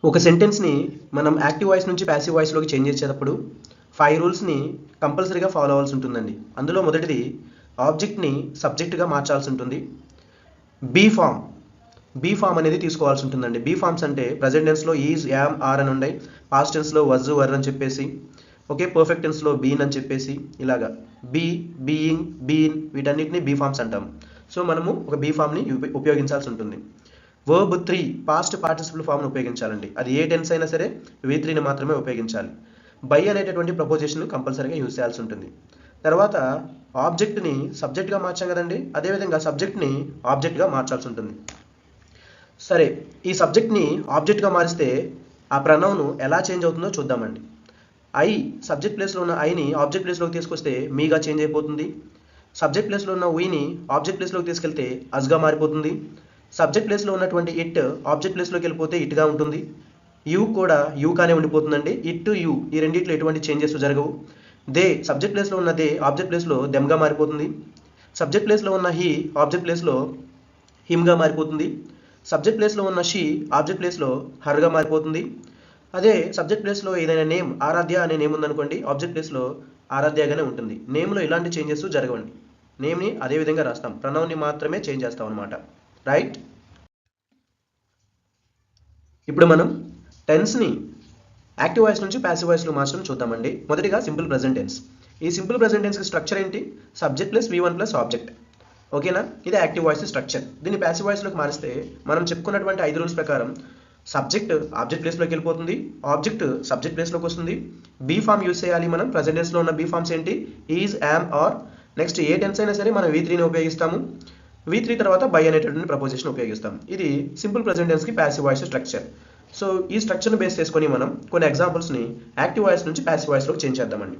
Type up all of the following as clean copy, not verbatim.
ఒక సెంటెన్స్ని మనం active voice నుంచి ప్యాసివ్ వాయిస్లోకి చేంజ్ చేసేటప్పుడు 5 రూల్స్ని కంపల్సరీగా ఫాలో అవ్వాల్సి ఉంటుందండి. అందులో మొదటిది ఆబ్జెక్ట్ని సబ్జెక్ట్గా మార్చాల్సి ఉంటుంది. బీ ఫామ్ అనేది తీసుకోవాల్సి ఉంటుందండి. బీ ఫామ్స్ అంటే ప్రజెంట్ టెన్స్లో ఈజ్, యామ్, ఆర్ అని ఉన్నాయి. పాస్ట్ టెన్స్లో వజ్, వర్ అని చెప్పేసి, ఓకే, పర్ఫెక్ట్ టెన్స్లో బీన్ అని చెప్పేసి, ఇలాగా బీ, బీయింగ్, బీన్, వీటన్నిటిని బీ ఫామ్స్ అంటాం. సో మనము ఒక బీ ఫామ్ని ఉపయోగించాల్సి ఉంటుంది. వర్బ్ 3 పాస్ట్ పార్టిసిపల్ ఫామ్ను ఉపయోగించాలండి. అది ఏ టెన్స్ అయినా సరే V3ని మాత్రమే ఉపయోగించాలి. బై అనేటటువంటి ప్రపోజిషన్ కంపల్సరీగా యూజ్ చేయాల్సి ఉంటుంది. తర్వాత ఆబ్జెక్ట్ని సబ్జెక్ట్గా మార్చాం కదండి, అదేవిధంగా సబ్జెక్ట్ని ఆబ్జెక్ట్గా మార్చాల్సి ఉంటుంది. సరే, ఈ సబ్జెక్ట్ని ఆబ్జెక్ట్గా మారిస్తే ఆ ప్రనౌన్ ఎలా చేంజ్ అవుతుందో చూద్దామండి. ఐ, సబ్జెక్ట్ ప్లేస్లో ఉన్న ఐని ఆబ్జెక్ట్ ప్లేస్లోకి తీసుకొస్తే మీగా చేంజ్ అయిపోతుంది. సబ్జెక్ట్ ప్లేస్లో ఉన్న వీని ఆబ్జెక్ట్ ప్లేస్లోకి తీసుకెళ్తే అస్గా మారిపోతుంది. సబ్జెక్ట్ ప్లేస్లో ఉన్నటువంటి ఇట్ ఆబ్జెక్ట్ ప్లేస్లోకి వెళ్ళిపోతే ఇట్గా ఉంటుంది. యూ కూడా యూగానే ఉండిపోతుందండి. ఇట్, యూ ఈ రెండిట్లో ఎటువంటి చేంజెస్ జరగవు. దే, సబ్జెక్ట్ ప్లేస్లో ఉన్న దే ఆబ్జెక్ట్ ప్లేస్లో దెమ్గా మారిపోతుంది. సబ్జెక్ట్ ప్లేస్లో ఉన్న హీ ఆబ్జెక్ట్ ప్లేస్లో హిమ్గా మారిపోతుంది. సబ్జెక్ట్ ప్లేస్లో ఉన్న షీ ఆబ్జెక్ట్ ప్లేస్లో హర్గా మారిపోతుంది. అదే సబ్జెక్ట్ ప్లేస్లో ఏదైనా నేమ్, ఆరాధ్య అనే నేమ్ ఉందనుకోండి, ఆబ్జెక్ట్ ప్లేస్లో ఆరాధ్యగానే ఉంటుంది. నేమ్లో ఇలాంటి చేంజెస్ జరగవండి. నేమ్ని అదే విధంగా రాస్తాం, ప్రనౌన్ని మాత్రమే చేంజ్ చేస్తాం అనమాట. రైట్. ఇప్పుడు మనం టెన్స్ని యాక్టివ్ వాయిస్ నుంచి ప్యాసివ్ వాయిస్లో మార్చడం చూద్దామండి. మొదటిగా సింపుల్ ప్రెజెంట్ టెన్స్. ఈ సింపుల్ ప్రెజెంట్ టెన్స్కి స్ట్రక్చర్ ఏంటి? Subject plus V1 plus object. ఓకేనా? ఇది యాక్టివ్ వాయిస్ స్ట్రక్చర్. దీన్ని ప్యాసివ్ వాయిస్లోకి మారిస్తే మనం చెప్పుకున్నటువంటి 5 రూల్స్ ప్రకారం సబ్జెక్ట్ ఆబ్జెక్ట్ ప్లేస్లోకి వెళ్ళిపోతుంది, ఆబ్జెక్ట్ సబ్జెక్ట్ ప్లేస్లోకి వస్తుంది. బీ ఫామ్ యూజ్ చేయాలి మనం. ప్రెజెంట్ టెన్స్లో ఉన్న బీ ఫామ్స్ ఏంటి? Is, am, are. నెక్స్ట్ ఏ టెన్స్ అయినా సరే మనం V3ని ఉపయోగిస్తాము. V3 తర్వాత బై అనేటటువంటి ప్రపోజిషన్ ఉపయోగిస్తాం. ఇది సింపుల్ ప్రెజెంట్ టెన్స్కి ప్యాసివ్ వాయిస్ స్ట్రక్చర్. సో ఈ స్ట్రక్చర్ని బేస్ చేసుకొని మనం కొన్ని ఎగ్జాంపుల్స్ని యాక్టివ్ వాయిస్ నుంచి ప్యాసివ్ వాయిస్లోకి చేంజ్ చేద్దామండి.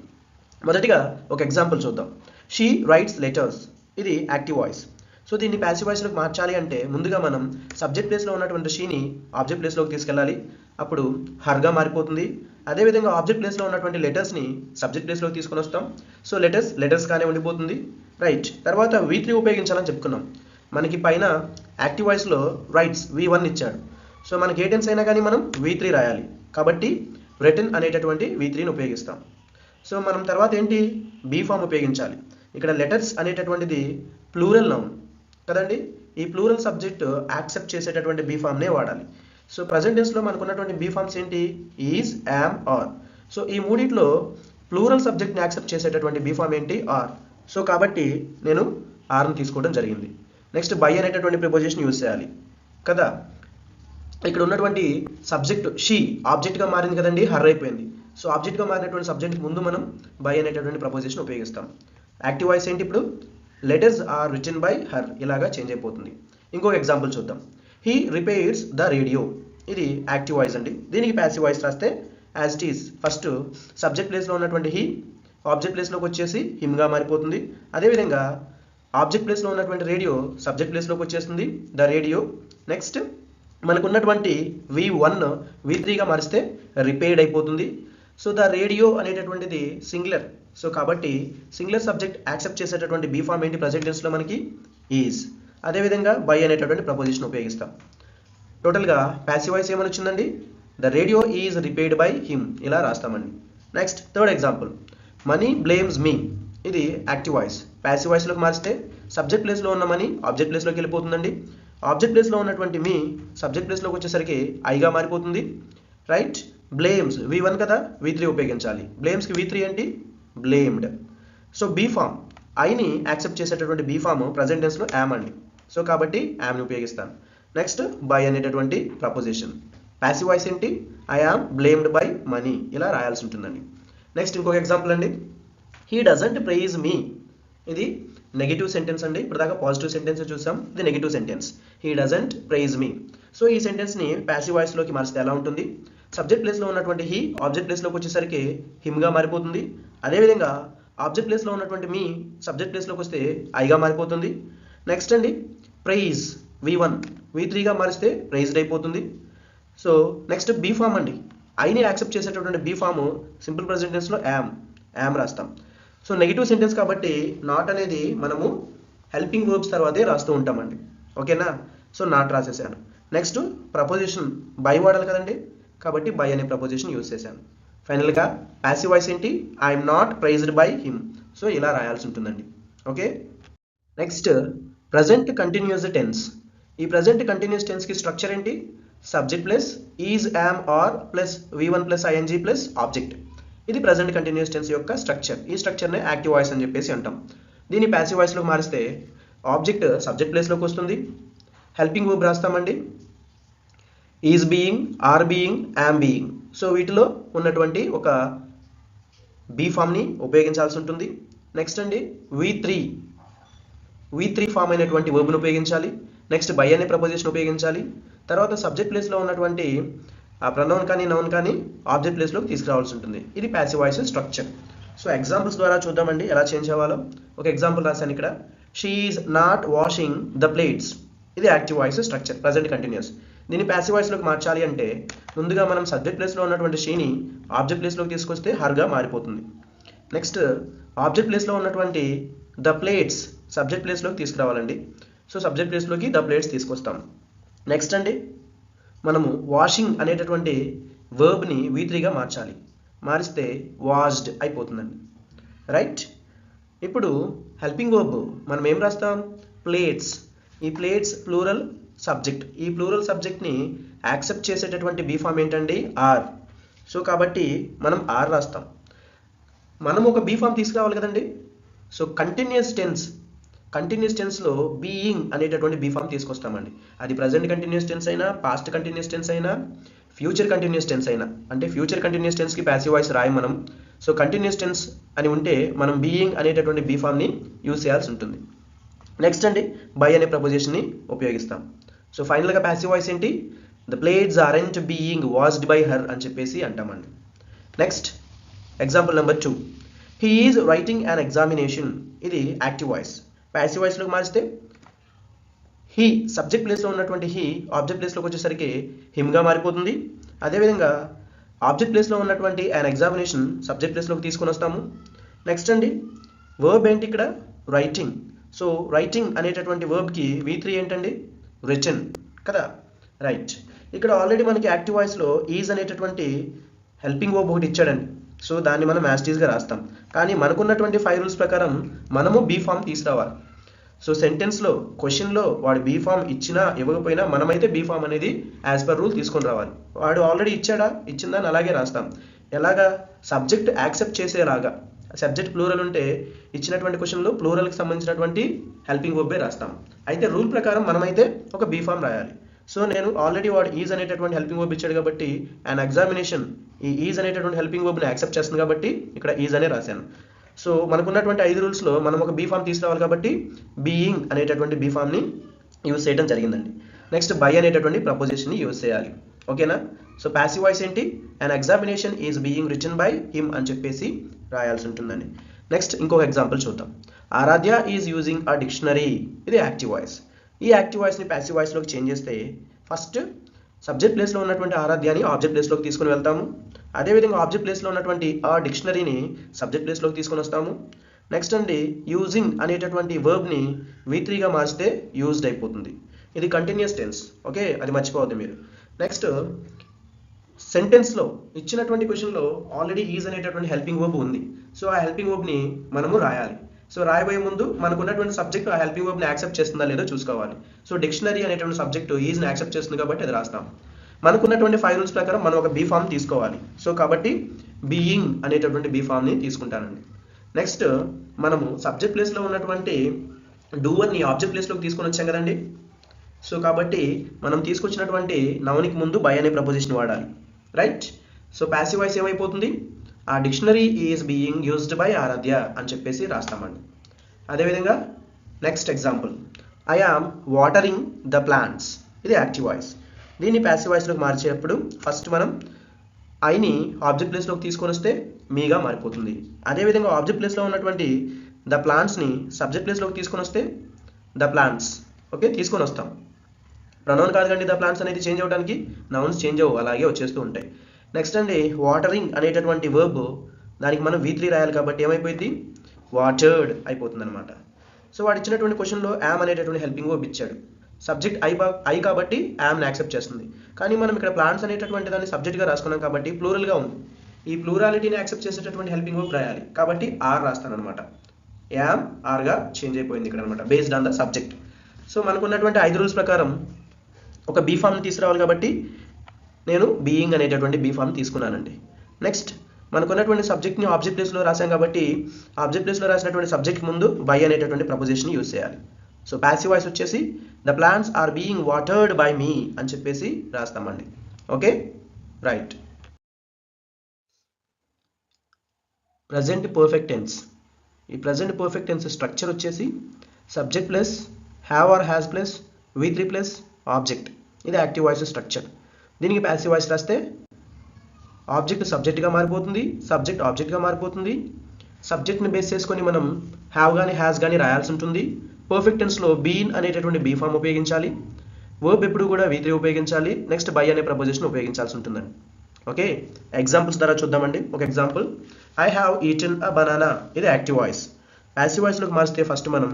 మొదటిగా ఒక ఎగ్జాంపుల్ చూద్దాం. She writes letters. ఇది యాక్టివ్ వాయిస్. సో దీన్ని ప్యాసివ్ వాయిస్లోకి మార్చాలి అంటే ముందుగా మనం సబ్జెక్ట్ ప్లేస్లో ఉన్నటువంటి షీని ఆబ్జెక్ట్ ప్లేస్లోకి తీసుకెళ్ళాలి. అప్పుడు హర్గా మారిపోతుంది. అదేవిధంగా ఆబ్జెక్ట్ ప్లేస్లో ఉన్నటువంటి లెటర్స్ని సబ్జెక్ట్ ప్లేస్లోకి తీసుకొని వస్తాం. సో లెటర్స్ కానీ ఉండిపోతుంది. రైట్. తర్వాత V3 ఉపయోగించాలని చెప్పుకున్నాం. మనకి పైన యాక్టివ్ వాయిస్లో రైట్స్ V1 ఇచ్చాడు. సో మనకి ఏ టెన్స్ అయినా కానీ మనం V3 రాయాలి. కాబట్టి రిటన్ అనేటటువంటి V3ని ఉపయోగిస్తాం. సో మనం తర్వాత ఏంటి? బీ ఫామ్ ఉపయోగించాలి. ఇక్కడ లెటర్స్ అనేటటువంటిది ప్లూరల్ నౌన్ కదండి. ఈ ప్లూరల్ సబ్జెక్ట్ యాక్సెప్ట్ చేసేటటువంటి బీ ఫామ్నే వాడాలి. సో ప్రజెంట్ టెన్స్లో మనకు ఉన్నటువంటి బీ ఫామ్స్ ఏంటి? Is, am, are. సో ఈ మూడిట్లో ప్లూరల్ సబ్జెక్ట్ని యాక్సెప్ట్ చేసేటటువంటి బీ ఫామ్ ఏంటి? ఆర్. సో కాబట్టి నేను ఆర్ని తీసుకోవడం జరిగింది. నెక్స్ట్ బై అనేటటువంటి ప్రిపోజిషన్ యూజ్ చేయాలి కదా. ఇక్కడ ఉన్నటువంటి సబ్జెక్ట్ షీ ఆబ్జెక్ట్గా మారింది కదండి, హర్ అయిపోయింది. సో ఆబ్జెక్ట్గా మారినటువంటి సబ్జెక్ట్ ముందు మనం బై అనేటటువంటి ప్రపోజిషన్ ఉపయోగిస్తాం. యాక్టివ్ వాయిస్ ఏంటి? ఇప్పుడు letters are written by her, ఇలాగా చేంజ్ అయిపోతుంది. ఇంకొక ఎగ్జాంపుల్ చూద్దాం. He repairs the radio. ఇది యాక్టివ్ వాయిస్ అండి. దీనికి ప్యాసివ్ వాయిస్ రాస్తే as it is first subject ప్లేస్లో ఉన్నటువంటి హీ ఆబ్జెక్ట్ ప్లేస్లోకి వచ్చేసి హిమ్గా మారిపోతుంది. అదేవిధంగా ఆబ్జెక్ట్ ప్లేస్లో ఉన్నటువంటి రేడియో సబ్జెక్ట్ ప్లేస్లోకి వచ్చేస్తుంది, ద రేడియో. నెక్స్ట్ మనకు ఉన్నటువంటి V1 V3గా మారిస్తే రిపేర్డ్ అయిపోతుంది. సో ద రేడియో అనేటటువంటిది సింగులర్. సో కాబట్టి సింగులర్ సబ్జెక్ట్ యాక్సెప్ట్ చేసేటటువంటి బీ ఫామ్ ఏంటి ప్రజెంట్ టెన్స్లో మనకి? ఈజ్. అదేవిధంగా బై అనేటటువంటి ప్రపోజిషన్ ఉపయోగిస్తాం. టోటల్గా ప్యాసివ్ వాయిస్ ఏమని వచ్చిందండి? The radio is repaired by him, ఇలా రాస్తామండి. Next third example. Money blames me. ఇది యాక్టివ్ వాయిస్. ప్యాసివ్ వాయిస్లోకి మారిస్తే సబ్జెక్ట్ ప్లేస్లో ఉన్న మనీ ఆబ్జెక్ట్ ప్లేస్లోకి వెళ్ళిపోతుందండి. ఆబ్జెక్ట్ ప్లేస్లో ఉన్నటువంటి మీ సబ్జెక్ట్ ప్లేస్లోకి వచ్చేసరికి ఐగా మారిపోతుంది. రైట్. బ్లేమ్స్ V1 కదా, V3 ఉపయోగించాలి. బ్లేమ్స్కి V3 ఏంటి? బ్లేమ్డ్. సో బీ ఫామ్ ఐని యాక్సెప్ట్ చేసేటటువంటి బీ ఫామ్ ప్రజెంట్ టెన్స్లో యామ్ అండి. సో కాబట్టి యామ్ని ఉపయోగిస్తాను. నెక్స్ట్ బై అనేటటువంటి ప్రపోజిషన్. ప్యాసివ్ వాయిస్ ఏంటి? I am blamed by money, ఇలా రాయాల్సి ఉంటుందండి. నెక్స్ట్ ఇంకొక ఎగ్జాంపుల్ అండి. He doesn't praise me. ఇది నెగిటివ్ సెంటెన్స్ అండి. ఇప్పుడు దాకా పాజిటివ్ సెంటెన్స్ చూసాం, ఇది negative sentence. He doesn't praise me. So ఈ సెంటెన్స్ని ప్యాసివ్ వాయిస్లోకి మారిస్తే ఎలా ఉంటుంది? సబ్జెక్ట్ ప్లేస్లో ఉన్నటువంటి హీ ఆబ్జెక్ట్ ప్లేస్లోకి వచ్చేసరికి హిమ్గా మారిపోతుంది. అదేవిధంగా ఆబ్జెక్ట్ ప్లేస్లో ఉన్నటువంటి మీ సబ్జెక్ట్ ప్లేస్లోకి వస్తే ఐగా మారిపోతుంది. నెక్స్ట్ అండి ప్రైజ్ V1 V3గా మారిస్తే ప్రైజ్డ్ అయిపోతుంది. సో నెక్స్ట్ బీ ఫామ్ అండి. ఐని యాక్సెప్ట్ చేసేటటువంటి బీ ఫామ్ సింపుల్ ప్రెజెంట్ టెన్స్లో యామ్ రాస్తాం. సో నెగిటివ్ సెంటెన్స్ కాబట్టి నాట్ అనేది మనము హెల్పింగ్ వర్బ్స్ తర్వాతే రాస్తూ ఉంటామండి. ఓకేనా? సో నాట్ రాసేసాను. నెక్స్ట్ ప్రపోజిషన్ బై వాడాలి కదండి. కాబట్టి బై అనే ప్రపోజిషన్ యూజ్ చేశాను. ఫైనల్గా ప్యాసివ్ వాయిస్ ఏంటి? I'm not praised by him. So ఇలా రాయాల్సి ఉంటుందండి. Okay, next present continuous tense. ఈ ప్రజెంట్ కంటిన్యూస్ టెన్స్కి స్ట్రక్చర్ ఏంటి? Subject plus is, am, are plus V1 plus ING plus object. ఇది ప్రజెంట్ కంటిన్యూస్ టెన్స్ యొక్క స్ట్రక్చర్. ఈ స్ట్రక్చర్నే యాక్టివ్ వాయిస్ అని చెప్పేసి అంటాం. దీన్ని ప్యాసివ్ వాయిస్లోకి మారిస్తే ఆబ్జెక్ట్ సబ్జెక్ట్ ప్లేస్లోకి వస్తుంది, హెల్పింగ్ వర్బ్ రాస్తామండి, is being, are being, am being. So వీటిలో ఉన్నటువంటి ఒక బీ ఫామ్ని ఉపయోగించాల్సి ఉంటుంది. నెక్స్ట్ అండి V3 ఫామ్ అయినటువంటి వర్బ్ను ఉపయోగించాలి. నెక్స్ట్ బై అనే ప్రపోజిషన్ ఉపయోగించాలి. తర్వాత సబ్జెక్ట్ ప్లేస్లో ఉన్నటువంటి ఆ ప్రొనౌన్ కానీ నౌన్ కానీ ఆబ్జెక్ట్ ప్లేస్లోకి తీసుకురావాల్సి ఉంటుంది. ఇది passive voice structure. So examples ద్వారా చూద్దామండి ఎలా చేంజ్ అవ్వాలో. ఒక ఎగ్జాంపుల్ రాశాను ఇక్కడ, she is not washing the plates. ఇది active voice structure, present continuous. దీన్ని ప్యాసివ్ వాయిస్లోకి మార్చాలి అంటే ముందుగా మనం సబ్జెక్ట్ ప్లేస్లో ఉన్నటువంటి షీని ఆబ్జెక్ట్ ప్లేస్లోకి తీసుకొస్తే హర్గా మారిపోతుంది. నెక్స్ట్ ఆబ్జెక్ట్ ప్లేస్లో ఉన్నటువంటి ద ప్లేట్స్ సబ్జెక్ట్ ప్లేస్లోకి తీసుకురావాలండి. సో సబ్జెక్ట్ ప్లేస్లోకి ద ప్లేట్స్ తీసుకొస్తాం. నెక్స్ట్ అండి మనము వాషింగ్ అనేటటువంటి వర్బ్ని V3గా మార్చాలి. మారిస్తే వాష్డ్ అయిపోతుందండి. రైట్, ఇప్పుడు హెల్పింగ్ వర్బ్ మనం ఏం రాస్తాం? ప్లేట్స్. ఈ ప్లేట్స్ ప్లూరల్ సబ్జెక్ట్. ఈ ప్లూరల్ సబ్జెక్ట్ని యాక్సెప్ట్ చేసేటటువంటి బీ ఫామ్ ఏంటండి? ఆర్. సో కాబట్టి మనం ఆర్ రాస్తాం. మనం ఒక బీ ఫామ్ తీసుకురావాలి కదండి. సో కంటిన్యూస్ టెన్స్లో బీయింగ్ అనేటటువంటి బీ ఫామ్ తీసుకొస్తామండి. అది ప్రజెంట్ కంటిన్యూస్ టెన్స్ అయినా, పాస్ట్ కంటిన్యూస్ టెన్స్ అయినా, ఫ్యూచర్ కంటిన్యూస్ టెన్స్ అయినా. అంటే ఫ్యూచర్ కంటిన్యూస్ టెన్స్కి ప్యాసివ్ వాయిస్ రాయి మనం. సో కంటిన్యూస్ టెన్స్ అని ఉంటే మనం బీయింగ్ అనేటటువంటి బీ ఫామ్ని యూజ్ చేయాల్సి ఉంటుంది. నెక్స్ట్ అండి బై అనే ప్రపోజిషన్ని ఉపయోగిస్తాం. సో ఫైనల్గా ప్యాసివ్ వాయిస్ ఏంటి? The plates aren't being washed by her అని చెప్పేసి అంటామండి. Next example number 2, he is writing an examination. ఇది యాక్టివ్ వాయిస్. ప్యాసివ్ వాయిస్లోకి మారిస్తే హీ సబ్జెక్ట్ ప్లేస్లో ఉన్నటువంటి హీ ఆబ్జెక్ట్ ప్లేస్లోకి వచ్చేసరికి హిమ్గా మారిపోతుంది. అదేవిధంగా ఆబ్జెక్ట్ ప్లేస్లో ఉన్నటువంటి అన్ ఎగ్జామినేషన్ సబ్జెక్ట్ ప్లేస్లోకి తీసుకొని వస్తాము. నెక్స్ట్ అండి వర్బ్ ఏంటి ఇక్కడ? రైటింగ్. సో రైటింగ్ అనేటటువంటి వర్బ్కి V3 ఏంటండి? రిటన్ కదా. రైట్, ఇక్కడ ఆల్రెడీ మనకి యాక్టివ్ వాయిస్లో ఈజ్ అనేటటువంటి హెల్పింగ్ వర్బ్ ఒకటి ఇచ్చాడండి. సో దాన్ని మనం యాస్టీస్గా రాస్తాం. కానీ మనకున్నటువంటి 5 రూల్స్ ప్రకారం మనము బీ ఫామ్ తీసుకురావాలి. సో సెంటెన్స్లో క్వశ్చన్లో వాడు బీ ఫామ్ ఇచ్చినా ఇవ్వకపోయినా మనమైతే బీ ఫామ్ అనేది యాజ్ పర్ రూల్ తీసుకొని రావాలి. వాడు ఆల్రెడీ ఇచ్చిందని అలాగే రాస్తాం. ఎలాగా? సబ్జెక్ట్ యాక్సెప్ట్ చేసేలాగా. సబ్జెక్ట్ ప్లూరల్ ఉంటే ఇచ్చినటువంటి క్వశ్చన్లో ప్లూరల్కి సంబంధించినటువంటి హెల్పింగ్ వర్బే రాస్తాం. అయితే రూల్ ప్రకారం మనమైతే ఒక బీ ఫామ్ రాయాలి. సో నేను ఆల్రెడీ వాడు ఈజ్ అనేటటువంటి హెల్పింగ్ వర్బ్ ఇచ్చాడు కాబట్టి అండ్ ఎగ్జామినేషన్ ఈ ఈజ్ అనేటటువంటి హెల్పింగ్ వర్బ్ని యాక్సెప్ట్ చేస్తుంది కాబట్టి ఇక్కడ ఈజ్ అనే రాశాను. సో మనకున్నటువంటి 5 రూల్స్లో మనం ఒక బీ ఫామ్ తీసుకురావాలి కాబట్టి బీయింగ్ అనేటటువంటి బీ ఫామ్ని యూజ్ చేయడం జరిగిందండి. నెక్స్ట్ బై అనేటటువంటి ప్రపోజిషన్ని యూజ్ చేయాలి. ఓకేనా? సో ప్యాసివ్ వాయిస్ ఏంటి? And examination is being written by him అని చెప్పేసి రాయాల్సి ఉంటుందండి. నెక్స్ట్ ఇంకొక ఎగ్జాంపుల్ చూద్దాం. ఆరాధ్య ఈజ్ యూజింగ్ అ డిక్షనరీ. ఇది యాక్టివ్ వాయిస్. ఈ యాక్టివ్ వాయిస్ని ప్యాసివ్ వాయిస్లోకి చేంజ్ చేస్తే ఫస్ట్ సబ్జెక్ట్ ప్లేస్లో ఉన్నటువంటి ఆరాధ్యాన్ని ఆబ్జెక్ట్ ప్లేస్లోకి తీసుకొని వెళ్తాము. అదేవిధంగా ఆబ్జెక్ట్ ప్లేస్లో ఉన్నటువంటి ఆ డిక్షనరీని సబ్జెక్ట్ ప్లేస్లోకి తీసుకొని వస్తాము. నెక్స్ట్ అండి యూజింగ్ అనేటటువంటి వర్బ్ని V3గా మార్చితే యూజ్డ్ అయిపోతుంది. ఇది కంటిన్యూస్ టెన్స్. ఓకే, అది మర్చిపోవద్దు మీరు. నెక్స్ట్ సెంటెన్స్లో ఇచ్చినటువంటి క్వశ్చన్లో ఆల్రెడీ ఈజ్ అనేటటువంటి హెల్పింగ్ వర్బ్ ఉంది. సో ఆ హెల్పింగ్ వర్బ్ని మనము రాయాలి. సో రాయబోయే ముందు మనకు ఉన్నటువంటి సబ్జెక్ట్ ఆ హెల్పింగ్ వర్బ్ని యాక్సెప్ట్ చేస్తుందా లేదో చూసుకోవాలి. సో డిక్షనరీ అనేటువంటి సబ్జెక్టు ఈజ్ని యాక్సెప్ట్ చేస్తుంది కాబట్టి అది రాస్తాం. మనకున్నటువంటి 5 రూల్స్ ప్రకారం మనం ఒక బీ ఫామ్ తీసుకోవాలి. సో కాబట్టి బీయింగ్ అనేటటువంటి బీ ఫామ్ని తీసుకుంటానండి. నెక్స్ట్ మనము సబ్జెక్ట్ ప్లేస్లో ఉన్నటువంటి డూవర్ని ఆబ్జెక్ట్ ప్లేస్లోకి తీసుకొని వచ్చాం కదండి. సో కాబట్టి మనం తీసుకొచ్చినటువంటి నౌన్కి ముందు బై అనే ప్రపోజిషన్ వాడాలి. రైట్, సో ప్యాసివ్ వాయిస్ ఏమైపోతుంది? A dictionary is being used by Aaradhya అని చెప్పేసి రాస్తామండి. అదేవిధంగా next example, I am watering the plants. ఇది యాక్టివ్ వాయిస్. దీన్ని ప్యాసివ్ వాయిస్లోకి మార్చేటప్పుడు ఫస్ట్ మనం ఐని ఆబ్జెక్ట్ ప్లేస్లోకి తీసుకొని వస్తే మీగా మారిపోతుంది. అదేవిధంగా ఆబ్జెక్ట్ ప్లేస్లో ఉన్నటువంటి ద ప్లాంట్స్ని సబ్జెక్ట్ ప్లేస్లోకి తీసుకొని వస్తే ద ప్లాంట్స్. ఓకే, తీసుకొని వస్తాం. ప్రొనౌన్ కాదు కండి ద ప్లాంట్స్ అనేది చేంజ్ అవ్వడానికి, నౌన్స్ చేంజ్ అవ్వు అలాగే వచ్చేస్తూ ఉంటాయి. నెక్స్ట్ అండి వాటరింగ్ అనేటటువంటి వర్బ్ దానికి మనం V3 రాయాలి కాబట్టి ఏమైపోయింది? వాటర్డ్ అయిపోతుంది అనమాట. సో వాడు ఇచ్చినటువంటి క్వశ్చన్లో యామ్ అనేటటువంటి హెల్పింగ్ వర్బ్ ఇచ్చాడు. సబ్జెక్ట్ ఐ కాబట్టి యామ్ని యాక్సెప్ట్ చేస్తుంది. కానీ మనం ఇక్కడ ప్లాంట్స్ అనేటటువంటి దాన్ని సబ్జెక్ట్గా రాసుకున్నాం కాబట్టి ప్లూరల్గా ఉంది. ఈ ప్లూరాలిటీని యాక్సెప్ట్ చేసేటటువంటి హెల్పింగ్ వర్బ్ రాయాలి కాబట్టి ఆర్ రాస్తాను అనమాట. యామ్ ఆర్గా చేంజ్ అయిపోయింది ఇక్కడ అనమాట, based on the subject. So మనకున్నటువంటి 5 రూల్స్ ప్రకారం ఒక బీ ఫామ్ని తీసుకురావాలి కాబట్టి నేను బీయింగ్ అనేటటువంటి బీ ఫామ్ తీసుకున్నానండి. నెక్స్ట్ మనకున్నటువంటి సబ్జెక్ట్ని ఆబ్జెక్ట్ ప్లేస్లో రాసాం కాబట్టి ఆబ్జెక్ట్ ప్లేస్లో రాసినటువంటి సబ్జెక్ట్ ముందు బై అనేటటువంటి ప్రపోజిషన్ యూజ్ చేయాలి. సో ప్యాసివ్ వాయిస్ వచ్చేసి the plants are being watered by me అని చెప్పేసి రాస్తామండి. Okay, right. Present perfect tense. ఈ ప్రజెంట్ పర్ఫెక్ట్ టెన్స్ స్ట్రక్చర్ వచ్చేసి subject plus have or has plus V3 plus object. ఇది active voice structure. దీనికి passive voice రాస్తే object సబ్జెక్ట్గా మారిపోతుంది, సబ్జెక్ట్ ఆబ్జెక్ట్గా మారిపోతుంది. సబ్జెక్ట్ని బేస్ చేసుకొని మనం హ్యావ్ కానీ హ్యాస్ కానీ రాయాల్సి ఉంటుంది. పర్ఫెక్ట్ టెన్స్లో బీన్ అనేటటువంటి బీ ఫామ్ ఉపయోగించాలి. వర్బ్ ఎప్పుడు కూడా V3 ఉపయోగించాలి. నెక్స్ట్ బై అనే ప్రపోజిషన్ ఉపయోగించాల్సి ఉంటుందండి. ఓకే, ఎగ్జాంపుల్స్ ద్వారా చూద్దామండి. ఒక example, I have eaten a banana. ఇది యాక్టివ్ వాయిస్. ప్యాసివ్ వాయిస్లోకి మారిస్తే ఫస్ట్ మనం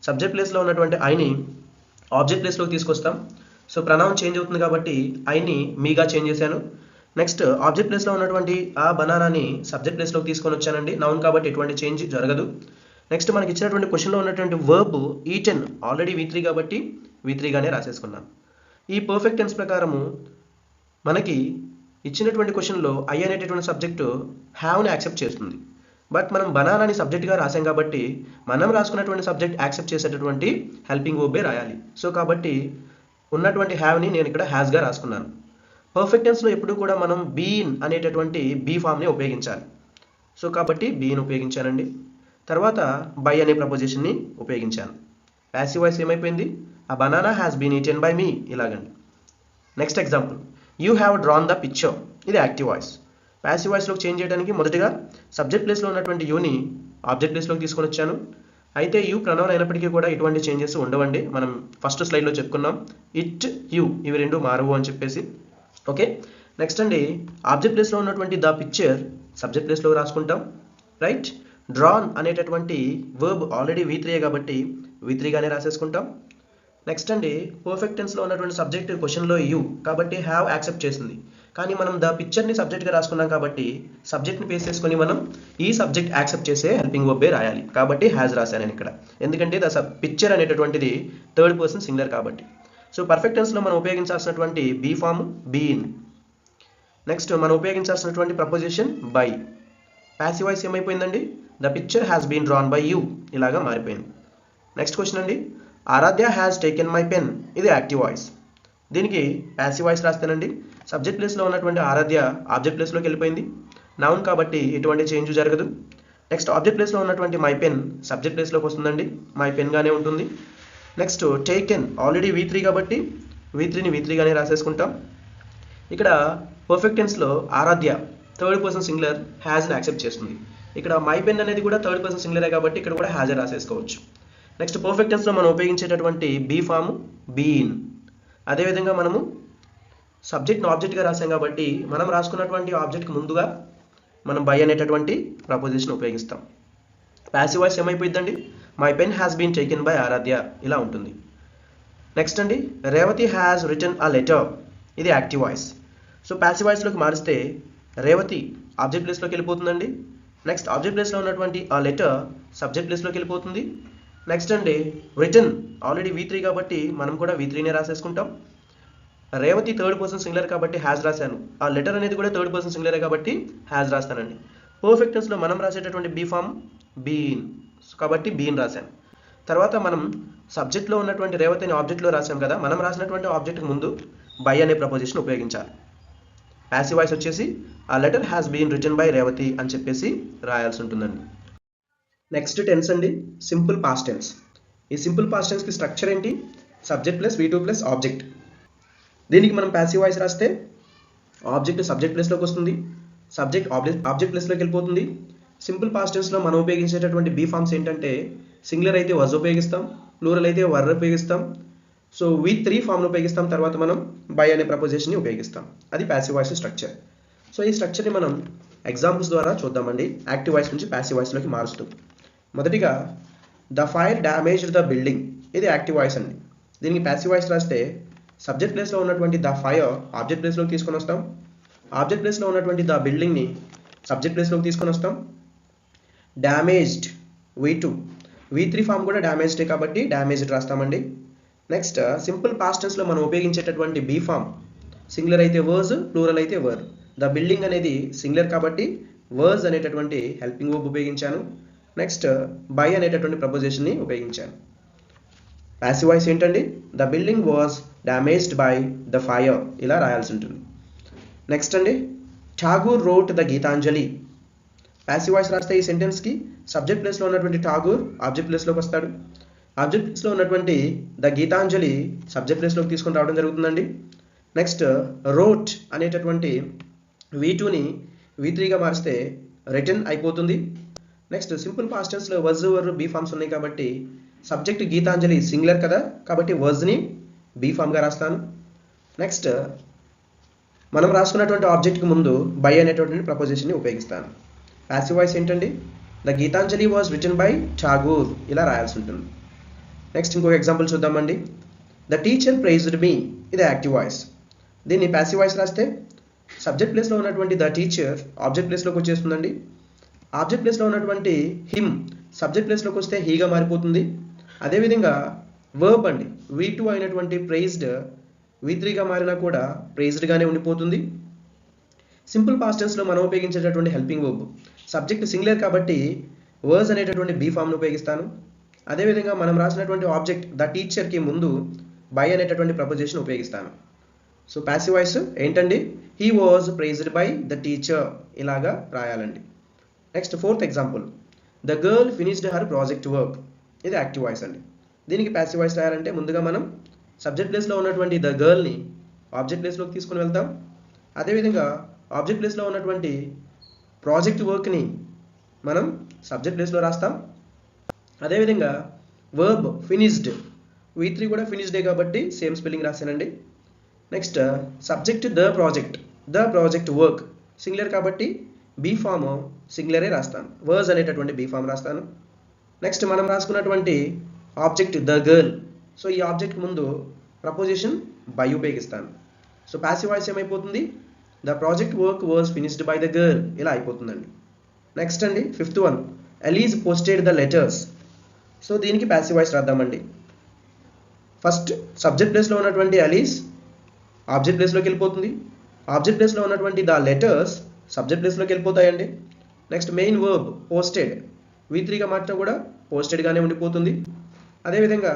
సబ్జెక్ట్ ప్లేస్లో ఉన్నటువంటి ఐని ఆబ్జెక్ట్ ప్లేస్లోకి తీసుకొస్తాం. సో ప్రనౌన్ చేంజ్ అవుతుంది కాబట్టి ఐని మీగా చేంజ్ చేశాను. నెక్స్ట్ ఆబ్జెక్ట్ ప్లేస్లో ఉన్నటువంటి ఆ బనానాని సబ్జెక్ట్ ప్లేస్లోకి తీసుకొని వచ్చానండి. నౌన్ కాబట్టి ఎటువంటి చేంజ్ జరగదు. నెక్స్ట్ మనకి ఇచ్చినటువంటి క్వశ్చన్లో ఉన్నటువంటి వర్బ్ ఈటెన్ ఆల్రెడీ V3 కాబట్టి V3 గానే రాసేసుకున్నాను. ఈ పర్ఫెక్ట్ టెన్స్ ప్రకారము మనకి ఇచ్చినటువంటి క్వశ్చన్లో ఐ అనేటటువంటి సబ్జెక్టు హ్యావ్ని యాక్సెప్ట్ చేస్తుంది. బట్ మనం బనానాని సబ్జెక్ట్గా రాసాం కాబట్టి మనం రాసుకున్నటువంటి సబ్జెక్ట్ యాక్సెప్ట్ చేసేటటువంటి హెల్పింగ్ వర్బే రాయాలి. సో కాబట్టి ఉన్నటువంటి హ్యావ్ని నేను ఇక్కడ హ్యాస్గా రాసుకున్నాను. పర్ఫెక్ట్ టెన్స్లో ఎప్పుడు కూడా మనం బీన్ అనేటటువంటి బీ ఫామ్ని ఉపయోగించాలి. సో కాబట్టి బీన్ ఉపయోగించానండి. తర్వాత బై అనే ప్రపోజిషన్ని ఉపయోగించాను. ప్యాసివ్ వాయిస్ ఏమైపోయింది, a banana has been eaten by me ఇలాగండి. Next example, you have drawn the picture. ఇది యాక్టివ్ వాయిస్. ప్యాసివ్ వాయిస్లోకి చేంజ్ చేయడానికి మొదటిగా సబ్జెక్ట్ ప్లేస్లో ఉన్నటువంటి యూని ఆబ్జెక్ట్ ప్లేస్లోకి తీసుకొని వచ్చాను. అయితే యూ ప్రనౌన్ అయినప్పటికీ కూడా ఎటువంటి చేంజెస్ ఉండవండి. మనం ఫస్ట్ స్లైడ్లో చెప్పుకున్నాం ఇట్ యూ ఇవి రెండు మారవు అని చెప్పేసి. ఓకే, నెక్స్ట్ అండి ఆబ్జెక్ట్ ప్లేస్లో ఉన్నటువంటి ద పిక్చర్ సబ్జెక్ట్ ప్లేస్లో రాసుకుంటాం. రైట్, డ్రాన్ అనేటటువంటి వర్బ్ ఆల్రెడీ V3 కాబట్టి V3 గానే రాసేసుకుంటాం. నెక్స్ట్ అండి పర్ఫెక్ట్ టెన్స్లో ఉన్నటువంటి సబ్జెక్ట్ క్వశ్చన్లో యూ కాబట్టి హ్యావ్ యాక్సెప్ట్ చేసింది. కానీ మనం ద పిక్చర్ని సబ్జెక్ట్గా రాసుకున్నాం కాబట్టి సబ్జెక్ట్ని బేస్ చేసుకొని మనం ఈ సబ్జెక్ట్ యాక్సెప్ట్ చేసే హెల్పింగ్ వర్బే రాయాలి కాబట్టి హ్యాజ్ రాశాను నేను ఇక్కడ. ఎందుకంటే ద పిక్చర్ అనేటటువంటిది థర్డ్ పర్సన్ సింగులర్ కాబట్టి. సో పర్ఫెక్ట్ టెన్స్లో మనం ఉపయోగించాల్సినటువంటి బీ ఫామ్ బీన్. నెక్స్ట్ మనం ఉపయోగించాల్సినటువంటి ప్రపోజిషన్ బై. ప్యాసివ్ వాయిస్ ఏమైపోయిందండి, the picture has been drawn by you ఇలాగా మారిపోయింది. నెక్స్ట్ క్వశ్చన్ అండి, Aaradhya has taken my pen. ఇది యాక్టివ్ వాయిస్. దీనికి ప్యాసివ్ వాయిస్ రాస్తానండి. సబ్జెక్ట్ ప్లేస్లో ఉన్నటువంటి ఆరాధ్య ఆబ్జెక్ట్ ప్లేస్లోకి వెళ్ళిపోయింది. నౌన్ కాబట్టి ఎటువంటి చేంజ్ జరగదు. నెక్స్ట్ ఆబ్జెక్ట్ ప్లేస్లో ఉన్నటువంటి మై పెన్ సబ్జెక్ట్ ప్లేస్లోకి వస్తుందండి, మై పెన్ గానే ఉంటుంది. నెక్స్ట్ టేకెన్ ఆల్రెడీ V3 కాబట్టి V3ని V3 గానే రాసేసుకుంటాం. ఇక్కడ పర్ఫెక్ట్ టెన్స్లో ఆరాధ్య థర్డ్ పర్సన్ సింగులర్ హ్యాజ్ని యాక్సెప్ట్ చేస్తుంది. ఇక్కడ మై పెన్ అనేది కూడా థర్డ్ పర్సన్ సింగులరే కాబట్టి ఇక్కడ కూడా హ్యాజ్ రాసేసుకోవచ్చు. నెక్స్ట్ పర్ఫెక్ట్ టెన్స్లో మనం ఉపయోగించేటటువంటి బీ ఫామ్ బీన్. అదేవిధంగా మనము సబ్జెక్ట్ను ఆబ్జెక్ట్గా రాసాం కాబట్టి మనం రాసుకున్నటువంటి ఆబ్జెక్ట్కి ముందుగా మనం బై అనేటటువంటి ప్రపోజిషన్ ఉపయోగిస్తాం. ప్యాసివ్ వాయిస్ ఏమైపోయిందండి, my pen has been taken by Aaradhya ఇలా ఉంటుంది. నెక్స్ట్ అండి Revathi has written a letter. ఇది యాక్టివ్ వాయిస్. సో ప్యాసివ్ వాయిస్లోకి మారిస్తే రేవతి ఆబ్జెక్ట్ ప్లేస్లోకి వెళ్ళిపోతుందండి. నెక్స్ట్ ఆబ్జెక్ట్ ప్లేస్లో ఉన్నటువంటి ఆ లెటర్ సబ్జెక్ట్ ప్లేస్లోకి వెళ్ళిపోతుంది. నెక్స్ట్ అండి రిటన్ ఆల్రెడీ V3 కాబట్టి మనం కూడా V3నే రాసేసుకుంటాం. రేవతి థర్డ్ పర్సన్ సింగులర్ కాబట్టి హ్యాజ్ రాశాను. ఆ లెటర్ అనేది కూడా థర్డ్ పర్సన్ సింగులరే కాబట్టి హ్యాజ్ రాస్తానండి. పర్ఫెక్ట్ టెన్స్లో మనం రాసేటటువంటి బీ ఫామ్ బీన్ కాబట్టి బీన్ రాశాను. తర్వాత మనం సబ్జెక్ట్లో ఉన్నటువంటి రేవతిని ఆబ్జెక్ట్లో రాసాం కదా, మనం రాసినటువంటి ఆబ్జెక్ట్కి ముందు బై అనే ప్రపోజిషన్ ఉపయోగించాలి. ప్యాసివ్ వాయిస్ వచ్చేసి a letter has been written by Revathi అని చెప్పేసి రాయాల్సి ఉంటుందండి. నెక్స్ట్ టెన్స్ అండి సింపుల్ పాస్ట్ టెన్స్. ఈ సింపుల్ పాస్ట్ టెన్స్కి స్ట్రక్చర్ ఏంటి, subject plus V2 plus object. దీనికి మనం ప్యాసివ్ వాయిస్ రాస్తే ఆబ్జెక్ట్ సబ్జెక్ట్ ప్లేస్లోకి వస్తుంది, సబ్జెక్ట్ ఆబ్జెక్ట్ ప్లేస్లోకి వెళ్ళిపోతుంది. సింపుల్ పాస్ట్ టెన్స్లో మనం ఉపయోగించేటటువంటి బీ ఫామ్స్ ఏంటంటే సింగులర్ అయితే వజ్ ఉపయోగిస్తాం, ప్లూరల్ అయితే వర్ ఉపయోగిస్తాం. సో V3 ఫామ్ను ఉపయోగిస్తాం. తర్వాత మనం బై అనే ప్రపోజిషన్ని ఉపయోగిస్తాం. అది ప్యాసివ్ వాయిస్ స్ట్రక్చర్. సో ఈ స్ట్రక్చర్ని మనం ఎగ్జాంపుల్స్ ద్వారా చూద్దామండి, యాక్టివ్ వాయిస్ నుంచి ప్యాసివ్ వాయిస్లోకి మారుస్తూ. మొదటిగా the fire damaged the building. ఇది యాక్టివ్ వాయిస్ అండి. దీనికి ప్యాసివ్ వాయిస్ రాస్తే సబ్జెక్ట్ ప్లేస్లో ఉన్నటువంటి ద ఫైర్ ఆబ్జెక్ట్ ప్లేస్లోకి తీసుకొని వస్తాం. ఆబ్జెక్ట్ ప్లేస్లో ఉన్నటువంటి ద బిల్డింగ్ని సబ్జెక్ట్ ప్లేస్లోకి తీసుకొని వస్తాం. డ్యామేజ్డ్ V2, V3 ఫామ్ కూడా డ్యామేజ్డే కాబట్టి డ్యామేజ్డ్ రాస్తామండి. నెక్స్ట్ సింపుల్ పాస్ట్ టెన్స్లో మనం ఉపయోగించేటటువంటి బీ ఫామ్ సింగులర్ అయితే వర్జ్, ప్లూరల్ అయితే వర్. ద బిల్డింగ్ అనేది సింగులర్ కాబట్టి వర్జ్ అనేటటువంటి హెల్పింగ్ వర్బ్ ఉపయోగించాను. నెక్స్ట్ బై అనేటటువంటి ప్రపోజిషన్ని ఉపయోగించాను. ప్యాసివ్ వాయిస్ ఏంటండి? The building was damaged by the fire, ఇలా రాయాల్సి ఉంటుంది. నెక్స్ట్ అండి, Tagore wrote the Gitanjali. Passive voice రాస్తే ఈ సెంటెన్స్కి సబ్జెక్ట్ ప్లేస్లో ఉన్నటువంటి ఠాగూర్ ఆబ్జెక్ట్ ప్లేస్లోకి వస్తాడు. ఆబ్జెక్ట్ ప్లేస్లో ఉన్నటువంటి ద గీతాంజలి సబ్జెక్ట్ ప్లేస్లోకి తీసుకొని రావడం జరుగుతుందండి. నెక్స్ట్ రోట్ అనేటటువంటి V2ని V3గా మారిస్తే రిటర్న్ అయిపోతుంది. నెక్స్ట్ సింపుల్ పాస్ట్ టెన్స్లో వర్జ్, వర్, బీ ఫామ్స్ ఉన్నాయి కాబట్టి సబ్జెక్ట్ గీతాంజలి సింగులర్ కదా కాబట్టి వర్జ్ని బీ ఫామ్గా రాస్తాను. నెక్స్ట్ మనం రాసుకున్నటువంటి ఆబ్జెక్ట్కి ముందు బై అనేటటువంటి ప్రపోజిషన్ని ఉపయోగిస్తాను. ప్యాసివ్ వాయిస్ ఏంటండి? The Gitanjali was written by Tagore, ఇలా రాయాల్సి ఉంటుంది. నెక్స్ట్ ఇంకొక ఎగ్జాంపుల్ చూద్దామండి. ద టీచర్ ప్రైజ్డ్ మీ, ఇది యాక్టివ్ వాయిస్. దీన్ని ప్యాసివ్ వాయిస్ రాస్తే సబ్జెక్ట్ ప్లేస్లో ఉన్నటువంటి ద టీచర్ ఆబ్జెక్ట్ ప్లేస్లోకి వచ్చేస్తుందండి. ఆబ్జెక్ట్ ప్లేస్లో ఉన్నటువంటి హిమ్ సబ్జెక్ట్ ప్లేస్లోకి వస్తే హీగా మారిపోతుంది. అదేవిధంగా వర్బ్ అండి, V2 అయినటువంటి ప్రైజ్డ్ V3గా మారినా కూడా ప్రైజ్డ్గానే ఉండిపోతుంది. సింపుల్ పాస్ట్ టెన్స్లో మనం ఉపయోగించేటటువంటి హెల్పింగ్ వర్బ్ సబ్జెక్ట్ సింగులర్ కాబట్టి వర్జ్ అనేటటువంటి బీ ఫామ్ను ఉపయోగిస్తాను. అదేవిధంగా మనం రాసినటువంటి ఆబ్జెక్ట్ ద టీచర్కి ముందు బై అనేటటువంటి ప్రపోజిషన్ ఉపయోగిస్తాను. సో ప్యాసివ్ వాయిస్ ఏంటండి? He was praised by the teacher, ఇలాగా రాయాలండి. Next fourth example, the girl finished her project work, ఇది యాక్టివ్ వాయిస్ అండి. దీనికి ప్యాసివ్ వాయిస్ రాయాలంటే ముందుగా మనం సబ్జెక్ట్ ప్లేస్లో ఉన్నటువంటి ద గర్ల్ని ఆబ్జెక్ట్ ప్లేస్లోకి తీసుకుని వెళ్తాం. అదేవిధంగా ఆబ్జెక్ట్ ప్లేస్లో ఉన్నటువంటి ప్రాజెక్ట్ వర్క్ని మనం సబ్జెక్ట్ ప్లేస్లో రాస్తాం. అదేవిధంగా వర్బ్ ఫినిష్డ్, V3 కూడా ఫినిష్డే కాబట్టి సేమ్ స్పెల్లింగ్ రాశానండి. Next subject the project work singular కాబట్టి బీ ఫామ్ సింగులరే రాస్తాను, వర్జ్ అనేటటువంటి బీ ఫామ్ రాస్తాను. నెక్స్ట్ మనం రాసుకున్నటువంటి ఆబ్జెక్ట్ ద గర్ల్, సో ఈ ఆబ్జెక్ట్ ముందు ప్రపోజిషన్ బై ఉపయోగిస్తాను. సో ప్యాసివ్ వాయిస్ ఏమైపోతుంది? The project work was finished by the girl, ఇలా అయిపోతుందండి. నెక్స్ట్ అండి fifth one, Alice posted the letters. So దీనికి ప్యాసివ్ వాయిస్ రాద్దామండి. ఫస్ట్ సబ్జెక్ట్ ప్లేస్లో ఉన్నటువంటి అలీస్ ఆబ్జెక్ట్ ప్లేస్లోకి వెళ్ళిపోతుంది. ఆబ్జెక్ట్ ప్లేస్లో ఉన్నటువంటి ద లెటర్స్ సబ్జెక్ట్ ప్లేస్లోకి వెళ్ళిపోతాయండి. నెక్స్ట్ మెయిన్ వర్బ్ పోస్టెడ్ V3గా మార్చినా కూడా పోస్టెడ్గానే ఉండిపోతుంది. అదేవిధంగా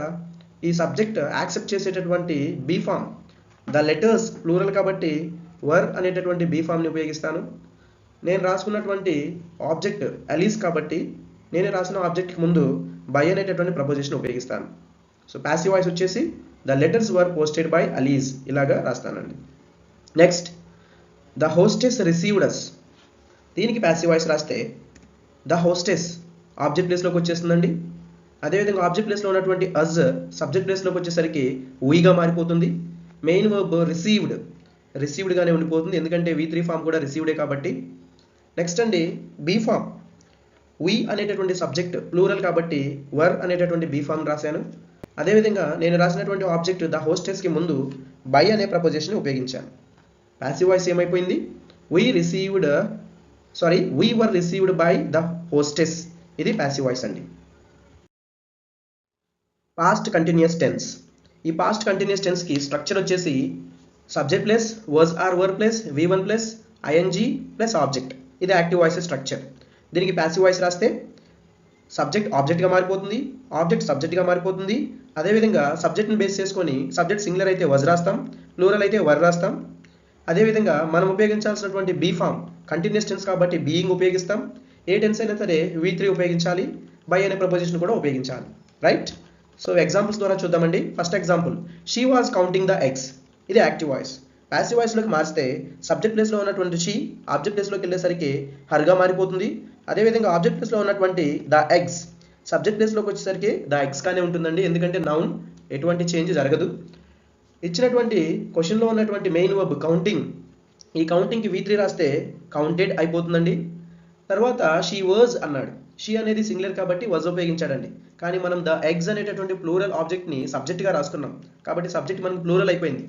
ఈ సబ్జెక్ట్ యాక్సెప్ట్ చేసేటటువంటి be form the letters plural కాబట్టి వర్ అనేటటువంటి బీ ఫామ్ని ఉపయోగిస్తాను. నేను రాసుకున్నటువంటి ఆబ్జెక్ట్ అలీస్ కాబట్టి నేను రాసిన ఆబ్జెక్ట్కి ముందు బై అనేటటువంటి ప్రపోజిషన్ ఉపయోగిస్తాను. సో ప్యాసివ్ వాయిస్ వచ్చేసి the letters were posted by Alice, ఇలాగా రాస్తానండి. Next the hostess received us. దీనికి ప్యాసివ్ వాయిస్ రాస్తే ద హోస్టెస్ ఆబ్జెక్ట్ ప్లేస్లోకి వచ్చేస్తుందండి. అదేవిధంగా ఆబ్జెక్ట్ ప్లేస్లో ఉన్నటువంటి అజ్ సబ్జెక్ట్ ప్లేస్లోకి వచ్చేసరికి వీగా మారిపోతుంది. మెయిన్ వర్బ్ రిసీవ్డ్గానే ఉండిపోతుంది, ఎందుకంటే V3 ఫామ్ కూడా రిసీవ్డే కాబట్టి. నెక్స్ట్ అండి బీ ఫామ్, వీ అనేటటువంటి సబ్జెక్ట్ ప్లూరల్ కాబట్టి వర్ అనేటటువంటి బీ ఫామ్ రాశాను. అదేవిధంగా నేను రాసినటువంటి ఆబ్జెక్ట్ ద హోస్టెస్కి ముందు బై అనే ప్రపోజిషన్ ఉపయోగించాను. ప్యాసివ్ వాయిస్ ఏమైపోయింది? We were received by the hostess, ఇది ప్యాసివ్ వాయిస్ అండి. Past continuous tense. ఈ పాస్ట్ కంటిన్యూస్ టెన్స్కి స్ట్రక్చర్ వచ్చేసి subject plus was are were plus V1 plus ING plus object, ఇది యాక్టివ్ వాయిస్ స్ట్రక్చర్. దీనికి passive voice రాస్తే subject ఆబ్జెక్ట్గా మారిపోతుంది, ఆబ్జెక్ట్ సబ్జెక్ట్గా మారిపోతుంది. అదేవిధంగా సబ్జెక్ట్ని బేస్ చేసుకొని సబ్జెక్ట్ సింగులర్ అయితే వజ్ రాస్తాం, ప్లూరల్ అయితే వర్ రాస్తాం. అదేవిధంగా మనం ఉపయోగించాల్సినటువంటి బీ ఫామ్ కంటిన్యూస్ టెన్స్ కాబట్టి బీయింగ్ ఉపయోగిస్తాం. ఏ టెన్స్ అయినా సరే V3 ఉపయోగించాలి, బై అనే ప్రపోజిషన్ కూడా ఉపయోగించాలి, రైట్? సో ఎగ్జాంపుల్స్ ద్వారా చూద్దామండి. First example, she was counting the eggs, ఇది యాక్టివ్ వాయిస్. ప్యాసివ్ వాయిస్లోకి మారిస్తే సబ్జెక్ట్ ప్లేస్లో ఉన్నటువంటి షీ ఆబ్జెక్ట్ ప్లేస్లోకి వెళ్ళేసరికి హర్గా మారిపోతుంది. అదేవిధంగా ఆబ్జెక్ట్ ప్లేస్లో ఉన్నటువంటి ద ఎగ్స్ సబ్జెక్ట్ ప్లేస్లోకి వచ్చేసరికి ద ఎగ్స్ కానీ ఉంటుందండి, ఎందుకంటే నౌన్ ఎటువంటి చేంజ్ జరగదు. ఇచ్చినటువంటి క్వశ్చన్లో ఉన్నటువంటి మెయిన్ వర్బ్ కౌంటింగ్, ఈ కౌంటింగ్కి V3 రాస్తే కౌంటెడ్ అయిపోతుందండి. తర్వాత షీ వాజ్ అన్నాడు, షీ అనేది సింగులర్ కాబట్టి వాజ్ ఉపయోగించాడండి. కానీ మనం ద ఎగ్స్ అనేటటువంటి ప్లూరల్ ఆబ్జెక్ట్ని సబ్జెక్ట్గా రాసుకున్నాం కాబట్టి సబ్జెక్ట్ మనకు ప్లూరల్ అయిపోయింది.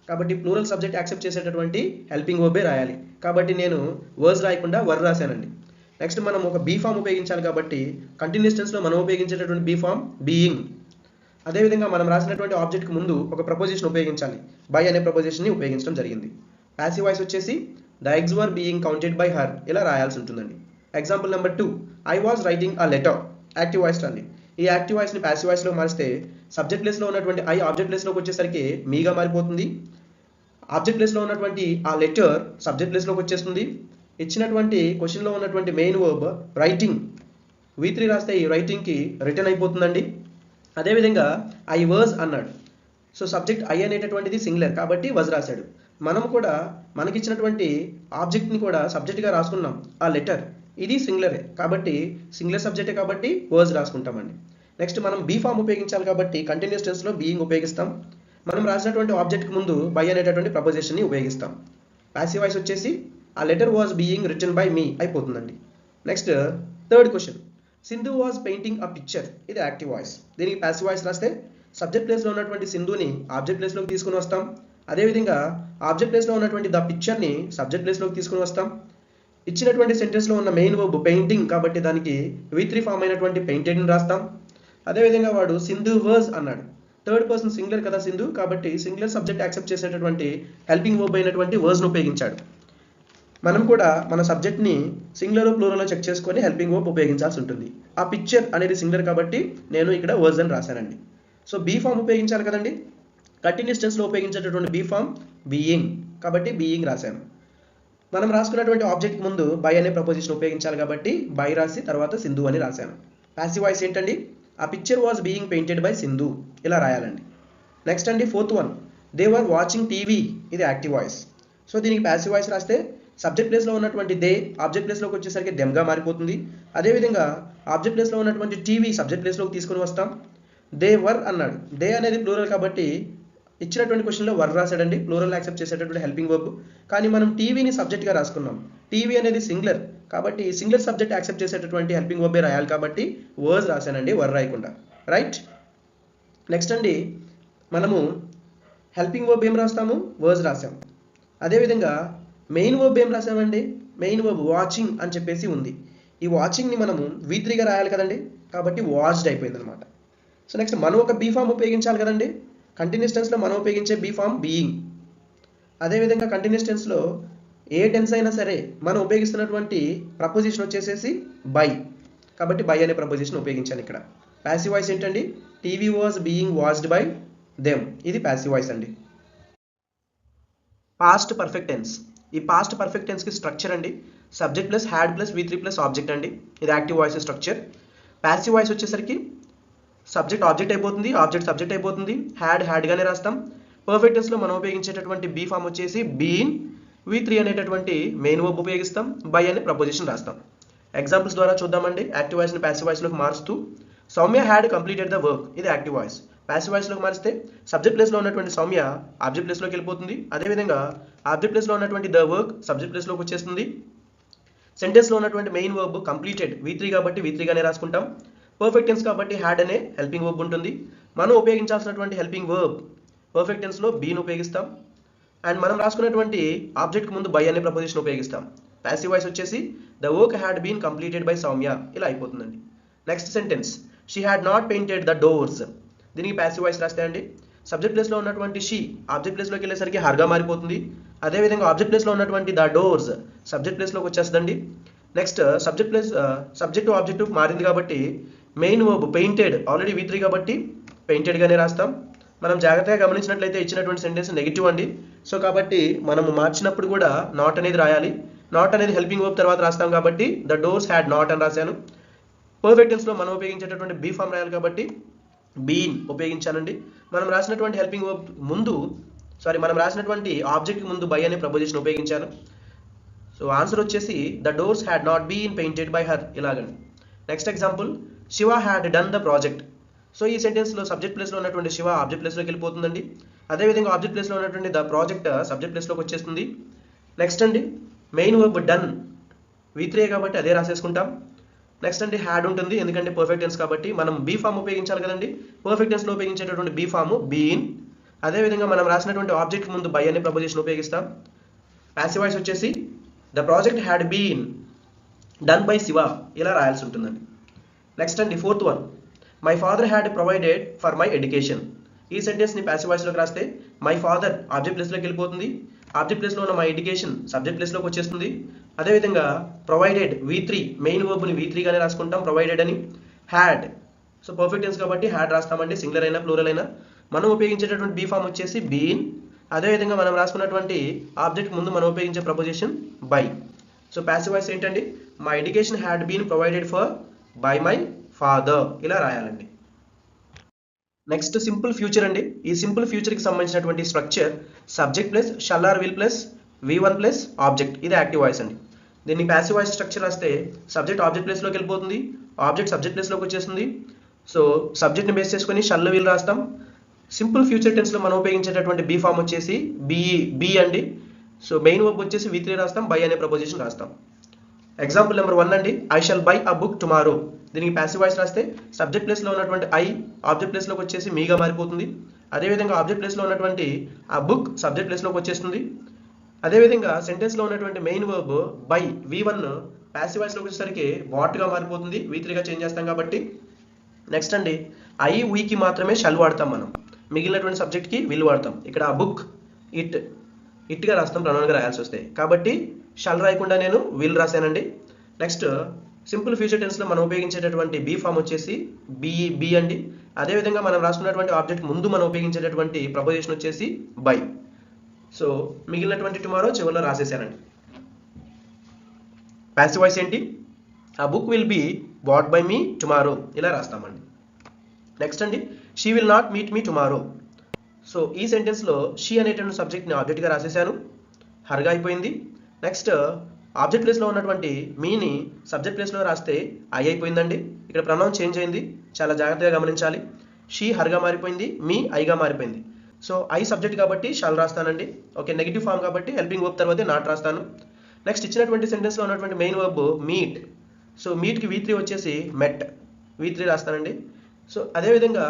కాబట్టి ప్లూరల్ సబ్జెక్ట్ యాక్సెప్ట్ చేసేటటువంటి హెల్పింగ్ వర్బే రాయాలి. కాబట్టి నేను వర్స్ రాయకుండా వర్ రాశానండి. నెక్స్ట్ మనం ఒక బీ ఫామ్ ఉపయోగించాలి కాబట్టి కంటిన్యూస్ టెన్స్లో మనం ఉపయోగించేటటువంటి బీ ఫామ్ బీయింగ్. అదేవిధంగా మనం రాసినటువంటి ఆబ్జెక్ట్కి ముందు ఒక ప్రపోజిషన్ ఉపయోగించాలి. బై అనే ప్రపోజిషన్ని ఉపయోగించడం జరిగింది. ప్యాసివ్ వాయిస్ వచ్చేసి the eggs were being counted by her ఇలా రాయాల్సి ఉంటుందండి. Example number 2, I was writing a letter. Active voice అండి. ఈ యాక్టివ్ వాయిస్ని ప్యాసివ్ వాయిస్లో మారిస్తే సబ్జెక్ట్ ప్లేస్లో ఉన్నటువంటి ఐ ఆబ్జెక్ట్ ప్లేస్లోకి వచ్చేసరికి మీగా మారిపోతుంది. ఆబ్జెక్ట్ ప్లేస్లో ఉన్నటువంటి ఆ లెటర్ సబ్జెక్ట్ ప్లేస్లోకి వచ్చేస్తుంది. ఇచ్చినటువంటి క్వశ్చన్లో ఉన్నటువంటి మెయిన్ వర్బ్ రైటింగ్ V3 రాస్తే ఈ రైటింగ్కి రిటర్న్ అయిపోతుందండి. అదేవిధంగా ఐ వాజ్ అన్నాడు. సో సబ్జెక్ట్ ఐ అనేటటువంటిది సింగులర్ కాబట్టి వాజ్ రాశాడు. మనం కూడా మనకిచ్చినటువంటి ఆబ్జెక్ట్ని కూడా సబ్జెక్ట్గా రాసుకున్నాం. ఆ లెటర్ ఇది సింగులరే కాబట్టి సింగులర్ సబ్జెక్టే కాబట్టి వాజ్ రాసుకుంటామండి. నెక్స్ట్ మనం బీ ఫామ్ ఉపయోగించాలి కాబట్టి కంటిన్యూస్ టెన్స్లో బీయింగ్ ఉపయోగిస్తాం. మనం రాసినటువంటి ఆబ్జెక్ట్కి ముందు బై అనేటటువంటి ప్రపోజిషన్ని ఉపయోగిస్తాం. ప్యాసివ్ వాయిస్ వచ్చేసి a letter was being written by me అయిపోతుందండి. Next third question, Sindhu was painting a picture. ఇది యాక్టివ్ వాయిస్. దీనికి ప్యాసివ్ వాయిస్ రాస్తే సబ్జెక్ట్ ప్లేస్లో ఉన్నటువంటి సింధుని ఆబ్జెక్ట్ ప్లేస్లోకి తీసుకుని వస్తాం. అదేవిధంగా ఆబ్జెక్ట్ ప్లేస్లో ఉన్నటువంటి ద పిక్చర్ని సబ్జెక్ట్ ప్లేస్లోకి తీసుకుని వస్తాం. ఇచ్చినటువంటి సెంటెన్స్లో ఉన్న మెయిన్ వర్బ్ పెయింటింగ్ కాబట్టి దానికి V3 ఫామ్ అయినటువంటి పెయింటెడ్ని రాస్తాం. అదేవిధంగా వాడు సింధు వాజ్ అన్నాడు. థర్డ్ పర్సన్ సింగులర్ కదా సింధు కాబట్టి సింగులర్ సబ్జెక్ట్ యాక్సెప్ట్ చేసేటటువంటి హెల్పింగ్ వర్బ్ అయినటువంటి వర్జ్ను ఉపయోగించాడు. మనం కూడా మన సబ్జెక్ట్ని సింగులర్ ప్లూరల్లో చెక్ చేసుకొని హెల్పింగ్ వర్బ్ ఉపయోగించాల్సి ఉంటుంది. ఆ పిక్చర్ అనేది సింగులర్ కాబట్టి నేను ఇక్కడ వర్జ్ అని రాశానండి. సో బీ ఫామ్ ఉపయోగించాలి కదండి. కంటిన్యూస్ టెన్స్లో ఉపయోగించేటటువంటి బీ ఫామ్ బీయింగ్ కాబట్టి బీయింగ్ రాశాను. మనం రాసుకున్నటువంటి ఆబ్జెక్ట్ ముందు బై అనే ప్రపోజిషన్ ఉపయోగించాలి కాబట్టి బై రాసి తర్వాత సింధు అని రాశాను. ప్యాసివ్ వాయిస్ ఏంటండి, ఆ picture was being painted by Sindhu ఇలా రాయాలండి. నెక్స్ట్ అండి fourth one, they were watching TV. ఇది యాక్టివ్ వాయిస్. సో దీనికి ప్యాసివ్ వాయిస్ రాస్తే సబ్జెక్ట్ ప్లేస్లో ఉన్నటువంటి దే ఆబ్జెక్ట్ ప్లేస్లోకి వచ్చేసరికి దెమ్గా మారిపోతుంది. అదేవిధంగా ఆబ్జెక్ట్ ప్లేస్లో ఉన్నటువంటి టీవీ సబ్జెక్ట్ ప్లేస్లోకి తీసుకుని వస్తాం. దే వర్ అన్నాడు. దే అనేది ప్లూరల్ కాబట్టి ఇచ్చినటువంటి క్వశ్చన్లో వర్ రాశాడండి. ప్లూరల్ యాక్సెప్ట్ చేసేటటువంటి హెల్పింగ్ వర్బ్. కానీ మనం టీవీని సబ్జెక్ట్గా రాసుకున్నాం. టీవీ అనేది సింగులర్ కాబట్టి సింగులర్ సబ్జెక్ట్ యాక్సెప్ట్ చేసేటటువంటి హెల్పింగ్ వర్బే రాయాలి కాబట్టి వర్స్ రాశానండి వర్ రాయకుండా. రైట్. నెక్స్ట్ అండి మనము హెల్పింగ్ వర్బ్ ఏం రాస్తాము, వర్స్ రాసాం. అదేవిధంగా మెయిన్ వర్బ్ ఏం రాసామండి, మెయిన్ వర్బ్ వాచింగ్ అని చెప్పేసి ఉంది. ఈ వాచింగ్ని మనము V3గా రాయాలి కదండి కాబట్టి వాచ్డ్ అయిపోయింది అనమాట. సో నెక్స్ట్ మనం ఒక బీ ఫామ్ ఉపయోగించాలి కదండి. కంటిన్యూస్ టెన్స్లో మనం ఉపయోగించే బీ ఫామ్ బీయింగ్. అదేవిధంగా కంటిన్యూస్ టెన్స్లో ఏ టెన్స్ అయినా సరే మనం ఉపయోగిస్తున్నటువంటి ప్రపోజిషన్ వచ్చేసేసి బై కాబట్టి బై అనే ప్రపోజిషన్ ఉపయోగించాను ఇక్కడ. ప్యాసివ్ వాయిస్ ఏంటండి, TV was being watched by them. ఇది ప్యాసివ్ వాయిస్ అండి. Past perfect tense. ఈ పాస్ట్ పర్ఫెక్ట్ టెన్స్కి స్ట్రక్చర్ అండి subject plus had plus V3 plus object అండి. ఇది active voice structure. Passive voice వచ్చేసరికి సబ్జెక్ట్ ఆబ్జెక్ట్ అయిపోతుంది, ఆబ్జెక్ట్ సబ్జెక్ట్ అయిపోతుంది, హ్యాడ్గానే రాస్తాం. పర్ఫెక్ట్ టెన్స్లో మనం ఉపయోగించేటటువంటి బీ ఫామ్ వచ్చేసి బీన్, V3 అనేటటువంటి మెయిన్ వర్బ్ ఉపయోగిస్తాం, బై అనే ప్రపోజిషన్ రాస్తాం. ఎగ్జాంపుల్స్ ద్వారా చూద్దామండి. యాక్టివ్ వాయిస్ని ప్యాసివ్ వాయిస్లోకి మారుస్తూ Soumya had completed the work. ఇది యాక్టివ్ వాయిస్. ప్యాసివ్ వాయిస్లోకి మారిస్తే సబ్జెక్ట్ ప్లేస్లో ఉన్నటువంటి సౌమ్య ఆబ్జెక్ట్ ప్లేస్లోకి వెళ్ళిపోతుంది. అదేవిధంగా ఆబ్జెక్ట్ ప్లేస్లో ఉన్నటువంటి ద వర్క్ సబ్జెక్ట్ ప్లేస్లోకి వచ్చేస్తుంది. సెంటెన్స్లో ఉన్నటువంటి మెయిన్ వర్బ్ కంప్లీటెడ్ V3 కాబట్టి V3గానే రాసుకుంటాం. పర్ఫెక్ట్ టెన్స్ కాబట్టి హ్యాడ్ అనే హెల్పింగ్ వర్బ్ ఉంటుంది. మనం ఉపయోగించాల్సినటువంటి హెల్పింగ్ వర్బ్ పర్ఫెక్ట్ టెన్స్లో బీన్ ఉపయోగిస్తాం. అండ్ మనం రాసుకున్నటువంటి ఆబ్జెక్ట్కి ముందు బై అనే ప్రపోజిషన్ ఉపయోగిస్తాం. ప్యాసివ్ వాయిస్ వచ్చేసి the work had been completed by Soumya ఇలా అయిపోతుందండి. Next sentence, she had not painted the doors. దీనికి ప్యాసివ్ వాయిస్ రాస్తే అండి సబ్జెక్ట్ ప్లేస్లో ఉన్నటువంటి షీ ఆబ్జెక్ట్ ప్లేస్లోకి వెళ్ళేసరికి హర్గా మారిపోతుంది. అదేవిధంగా ఆబ్జెక్ట్ ప్లేస్లో ఉన్నటువంటి ద డోర్స్ సబ్జెక్ట్ ప్లేస్లోకి వచ్చేస్తుందండి. నెక్స్ట్ సబ్జెక్ట్ ఆబ్జెక్ట్ మారింది కాబట్టి main verb painted already V3 కాబట్టి పెయింటెడ్గానే రాస్తాం. మనం జాగ్రత్తగా గమనించినట్లయితే ఇచ్చినటువంటి సెంటెన్స్ నెగిటివ్ అండి. సో కాబట్టి మనము మార్చినప్పుడు కూడా నాట్ అనేది రాయాలి. నాట్ అనేది హెల్పింగ్ వర్బ్ తర్వాత రాస్తాం కాబట్టి ద డోర్స్ హ్యాడ్ నాట్ అని రాశాను. పర్ఫెక్ట్ టెన్స్లో మనం ఉపయోగించేటటువంటి బీ ఫామ్ రాయాలి కాబట్టి బీన్ ఉపయోగించానండి. మనం రాసినటువంటి హెల్పింగ్ వర్బ్ ముందు మనం రాసినటువంటి ఆబ్జెక్ట్ ముందు బై అనే ప్రపోజిషన్ ఉపయోగించాను. సో ఆన్సర్ వచ్చేసి the doors had not been painted by her ఇలాగండి. Next example, Shiva had done the project. So ఈ సెంటెన్స్లో సబ్జెక్ట్ ప్లేస్లో ఉన్నటువంటి శివ ఆబ్జెక్ట్ ప్లేస్లోకి వెళ్ళిపోతుందండి. అదేవిధంగా ఆబ్జెక్ట్ ప్లేస్లో ఉన్నటువంటి ద ప్రాజెక్ట్ సబ్జెక్ట్ ప్లేస్లోకి వచ్చేస్తుంది. నెక్స్ట్ అండి మెయిన్ వర్బ్ డన్ V3 కాబట్టి అదే రాసేసుకుంటాం. నెక్స్ట్ అండి హ్యాడ్ ఉంటుంది, ఎందుకంటే పర్ఫెక్ట్ టెన్స్ కాబట్టి మనం బీ ఫామ్ ఉపయోగించాలి కదండి. పర్ఫెక్ట్ టెన్స్లో ఉపయోగించేటటువంటి బీ ఫామ్ బీన్. అదేవిధంగా మనం రాసినటువంటి ఆబ్జెక్ట్ ముందు బై అనే ప్రపోజిషన్ ఉపయోగిస్తాం. ప్యాసివ్ వాయిస్ వచ్చేసి the project had been done by Shiva, ఇలా రాయాల్సి ఉంటుందండి. నెక్స్ట్ అండి fourth one, my father had provided for my education. ఈ సెంటెన్స్ని ప్యాసివ్ వాయిస్లోకి రాస్తే మై ఫాదర్ ఆబ్జెక్ట్ ప్లేస్లోకి వెళ్ళిపోతుంది, ఆబ్జెక్ట్ ప్లేస్లో ఉన్న మై ఎడ్యుకేషన్ సబ్జెక్ట్ ప్లేస్లోకి వచ్చేస్తుంది. అదేవిధంగా ప్రొవైడెడ్ V3 మెయిన్ వర్బ్ని V3 గానే రాసుకుంటాం, ప్రొవైడెడ్ అని. హ్యాడ్, సో పర్ఫెక్ట్ టెన్స్ కాబట్టి హ్యాడ్ రాస్తామండి, సింగులర్ అయినా ప్లూరల్ అయినా. మనం ఉపయోగించేటటువంటి బీ ఫామ్ వచ్చేసి బీన్. అదేవిధంగా మనం రాసుకున్నటువంటి ఆబ్జెక్ట్ ముందు మనం ఉపయోగించే preposition by. So passive voice ఏంటండి, my education had been provided for by my father, ఇలా రాయాలండి. నెక్స్ట్ సింపుల్ ఫ్యూచర్ అండి. ఈ సింపుల్ ఫ్యూచర్కి సంబంధించినటువంటి structure subject plus shall are will plus V1 plus object, ఇది యాక్టివ్ వాయిస్ అండి. దీన్ని ప్యాసివ్ వాయిస్ స్ట్రక్చర్ రాస్తే సబ్జెక్ట్ ఆబ్జెక్ట్ ప్లేస్లోకి వెళ్ళిపోతుంది, ఆబ్జెక్ట్ సబ్జెక్ట్ ప్లేస్లోకి వచ్చేస్తుంది. సో సబ్జెక్ట్ని బేస్ చేసుకొని షల్ విల్ రాస్తాం. సింపుల్ ఫ్యూచర్ టెన్స్లో మనం ఉపయోగించేటటువంటి బీ ఫామ్ వచ్చేసి బీ అండి. సో మెయిన్ వర్బ్ వచ్చేసి V3 రాస్తాం, బై అనే ప్రపోజిషన్ రాస్తాం. ఎగ్జాంపుల్ నెంబర్ 1 అండి, I shall by a book tomorrow. దీనికి ప్యాసివ్ వాయిస్ రాస్తే సబ్జెక్ట్ ప్లేస్లో ఉన్నటువంటి ఐ ఆబ్జెక్ట్ ప్లేస్లోకి వచ్చేసి మీగా మారిపోతుంది. అదేవిధంగా ఆబ్జెక్ట్ ప్లేస్లో ఉన్నటువంటి ఆ బుక్ సబ్జెక్ట్ ప్లేస్లోకి వచ్చేస్తుంది. అదేవిధంగా సెంటెన్స్లో ఉన్నటువంటి main verb by V1 passive వాయిస్లోకి వచ్చేసరికి వాట్గా మారిపోతుంది, V3గా చేంజ్ చేస్తాం కాబట్టి. నెక్స్ట్ అండి ఐ వీకి మాత్రమే షల్ వాడతాం మనం, మిగిలినటువంటి సబ్జెక్ట్కి విల్ వాడతాం. ఇక్కడ ఆ బుక్ ఇట్గా రాస్తాం, ప్రొనౌన్గా రాయాల్సి వస్తాయి కాబట్టి షల్ రాయకుండా నేను విల్ రాశానండి. నెక్స్ట్ సింపుల్ ఫ్యూచర్ టెన్స్లో మనం ఉపయోగించేటటువంటి బీ ఫామ్ వచ్చేసి బీ అండి. అదేవిధంగా మనం రాసుకున్నటువంటి ఆబ్జెక్ట్ ముందు మనం ఉపయోగించేటటువంటి ప్రపోజిషన్ వచ్చేసి బై. సో మిగిలినటువంటి టుమారో చివరిలో రాసేసానండి. ప్యాసివ్ వాయిస్ ఏంటి, a book will be bought by me tomorrow, ఇలా రాస్తామండి. నెక్స్ట్ అండి she will not meet me tomorrow. So ఈ సెంటెన్స్లో షీ అనేటువంటి సబ్జెక్ట్ని ఆబ్జెక్ట్గా రాసేసాను, హర్గా అయిపోయింది. నెక్స్ట్ ఆబ్జెక్ట్ ప్లేస్లో ఉన్నటువంటి మీని సబ్జెక్ట్ ప్లేస్లో రాస్తే ఐ అయిపోయిందండి. ఇక్కడ ప్రొనౌన్ చేంజ్ అయింది, చాలా జాగ్రత్తగా గమనించాలి. షీ హర్గా మారిపోయింది, మీ ఐగా మారిపోయింది. సో ఐ సబ్జెక్ట్ కాబట్టి షాల్ రాస్తానండి. ఓకే, నెగిటివ్ ఫామ్ కాబట్టి హెల్పింగ్ వర్బ్ తర్వాతే నాట్ రాస్తాను. నెక్స్ట్ ఇచ్చినటువంటి సెంటెన్స్లో ఉన్నటువంటి మెయిన్ వర్బ్ మీట్. సో మీట్కి V3 వచ్చేసి మెట్, V3 రాస్తానండి. సో అదేవిధంగా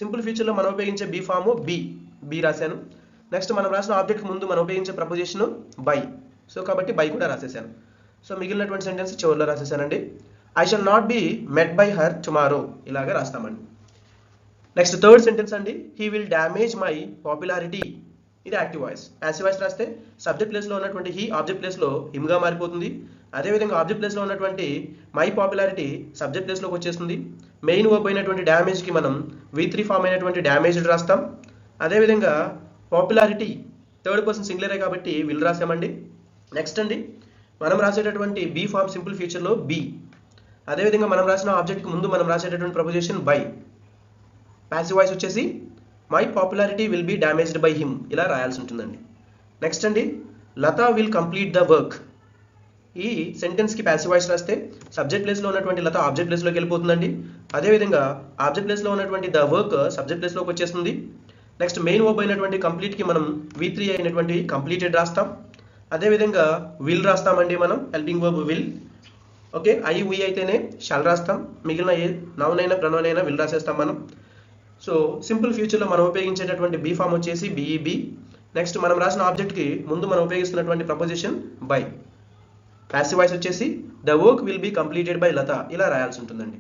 సింపుల్ ఫ్యూచర్లో మనం ఉపయోగించే బీ ఫాము బీ రాశాను. నెక్స్ట్ మనం రాసిన ఆబ్జెక్ట్ ముందు మనం ఉపయోగించే ప్రపోజిషన్ బై. సో కాబట్టి బై కూడా రాసేసాను. సో మిగిలినటువంటి సెంటెన్స్ చివరిలో రాసేసానండి. I shall not be met by her tomorrow, ఇలాగా రాస్తామండి. నెక్స్ట్ థర్డ్ సెంటెన్స్ అండి, he will damage my popularity. ఇది యాక్టివ్ వాయిస్. ప్యాసివ్ వాయిస్ రాస్తే సబ్జెక్ట్ ప్లేస్లో ఉన్నటువంటి హీ ఆబ్జెక్ట్ ప్లేస్లో హిమ్గా మారిపోతుంది. అదేవిధంగా ఆబ్జెక్ట్ ప్లేస్లో ఉన్నటువంటి మై పాపులారిటీ సబ్జెక్ట్ ప్లేస్లోకి వచ్చేస్తుంది. మెయిన్ వర్బ్ అయినటువంటి డ్యామేజ్కి మనం V3 ఫామ్ అయినటువంటి డ్యామేజ్డ్ రాస్తాం. అదేవిధంగా పాపులారిటీ థర్డ్ పర్సన్ సింగులరే కాబట్టి విల్ రాసామండి. నెక్స్ట్ అండి మనం రాసేటటువంటి బీ ఫామ్ సింపుల్ ఫ్యూచర్లో బీ. అదేవిధంగా మనం రాసిన ఆబ్జెక్ట్కి ముందు మనం రాసేటటువంటి ప్రపోజిషన్ బై. ప్యాసివ్ వాయిస్ వచ్చేసి my popularity will be damaged by him, ఇలా రాయాల్సి ఉంటుందండి. నెక్స్ట్ అండి Lata will complete the work. ఈ సెంటెన్స్కి ప్యాసివ్ వాయిస్ రాస్తే సబ్జెక్ట్ ప్లేస్లో ఉన్నటువంటి లత ఆబ్జెక్ట్ ప్లేస్లోకి వెళ్ళిపోతుందండి. అదేవిధంగా ఆబ్జెక్ట్ ప్లేస్లో ఉన్నటువంటి ద వర్క్ సబ్జెక్ట్ ప్లేస్లోకి వచ్చేస్తుంది. నెక్స్ట్ మెయిన్ వర్బ్ అయినటువంటి కంప్లీట్కి మనం V3 అయినటువంటి కంప్లీటెడ్ రాస్తాం. అదేవిధంగా విల్ రాస్తామండి మనం, helping verb will. Okay, I we అయితేనే షాల్ రాస్తాం, మిగిలిన ఏ నౌన్ అయినా ప్రొనౌన్ అయినా విల్ రాసేస్తాం మనం. సో సింపుల్ ఫ్యూచర్లో మనం ఉపయోగించేటటువంటి బీ ఫామ్ వచ్చేసి బీ. నెక్స్ట్ మనం రాసిన ఆబ్జెక్ట్కి ముందు మనం ఉపయోగిస్తున్నటువంటి ప్రపోజిషన్ బై. ప్యాసివ్ వాయిస్ వచ్చేసి the work will be completed by Latha, ఇలా రాయాల్సి ఉంటుందండి.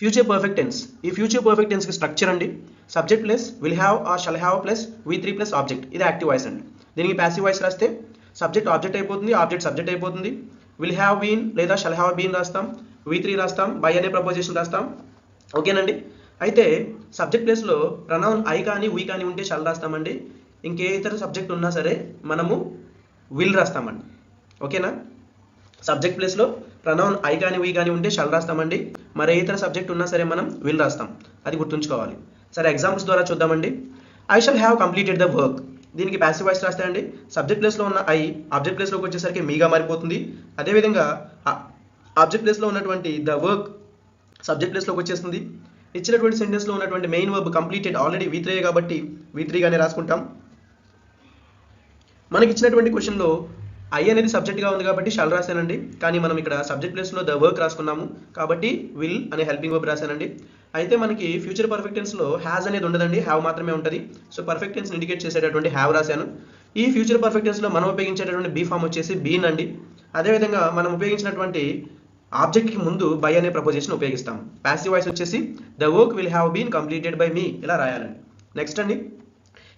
Future perfect tense. ఈ ఫ్యూచర్ పర్ఫెక్ట్ టెన్స్కి స్ట్రక్చర్ అండి subject plus will have or shall have plus V3 plus object, ఇది యాక్టివ్ వాయిస్ అండి. దీనికి ప్యాసివ్ వాయిస్ రాస్తే సబ్జెక్ట్ ఆబ్జెక్ట్ అయిపోతుంది, ఆబ్జెక్ట్ సబ్జెక్ట్ అయిపోతుంది. విల్ హ్యావ్ బీన్ లేదా షల్ హ్యావ్ బీన్ రాస్తాం, V3 రాస్తాం, బై అనే ప్రపోజిషన్ రాస్తాం. ఓకేనండి. అయితే సబ్జెక్ట్ ప్లేస్లో ప్రొనౌన్ ఐ కానీ వీ కానీ ఉంటే షల్ రాస్తామండి. ఇంకే ఇతర సబ్జెక్ట్ ఉన్నా సరే మనము విల్ రాస్తామండి. ఓకేనా, సబ్జెక్ట్ ప్లేస్లో ప్రొనౌన్ ఐ కానీ వీ కానీ ఉంటే షల్ రాస్తామండి. మరి ఏ ఇతర సబ్జెక్ట్ ఉన్నా సరే మనం విల్ రాస్తాం, అది గుర్తుంచుకోవాలి. సరే ఎగ్జాంపుల్స్ ద్వారా చూద్దామండి. I shall have completed the work. దీనికి ప్యాసివ్ వాయిస్ రాస్తానండి. సబ్జెక్ట్ ప్లేస్లో ఉన్న ఐ ఆబ్జెక్ట్ ప్లేస్లోకి వచ్చేసరికి మీగా మారిపోతుంది. అదేవిధంగా ఆబ్జెక్ట్ ప్లేస్లో ఉన్నటువంటి ద వర్క్ సబ్జెక్ట్ ప్లేస్లోకి వచ్చేస్తుంది. ఇచ్చినటువంటి సెంటెన్స్లో ఉన్నటువంటి main verb completed already V3 కాబట్టి V3 గానే రాసుకుంటాం. మనకి ఇచ్చినటువంటి క్వశ్చన్లో ఐ అనేది సబ్జెక్ట్గా ఉంది కాబట్టి షల్ రాశానండి, కానీ మనం ఇక్కడ సబ్జెక్ట్ ప్లేస్లో ద వర్క్ రాసుకున్నాము కాబట్టి విల్ అనే హెల్పింగ్ వర్బ్ రాశానండి. అయితే మనకి ఫ్యూచర్ పర్ఫెక్ట్ టెన్స్లో హ్యాజ్ అనేది ఉండదండి, హ్యావ్ మాత్రమే ఉంటుంది. సో పర్ఫెక్ట్ టెన్స్ ఇండికేట్ చేసేటటువంటి హ్యావ్ రాశాను. ఈ ఫ్యూచర్ పర్ఫెక్ట్ టెన్స్లో మనం ఉపయోగించేటటువంటి బీ ఫామ్ వచ్చేసి బీన్ అండి. అదేవిధంగా మనం ఉపయోగించినటువంటి ఆబ్జెక్ట్కి ముందు బై అనే ప్రపోజిషన్ ఉపయోగిస్తాం. ప్యాసివ్ వాయిస్ వచ్చేసి the work will have been completed by me ఇలా రాయాలండి. నెక్స్ట్ అండి,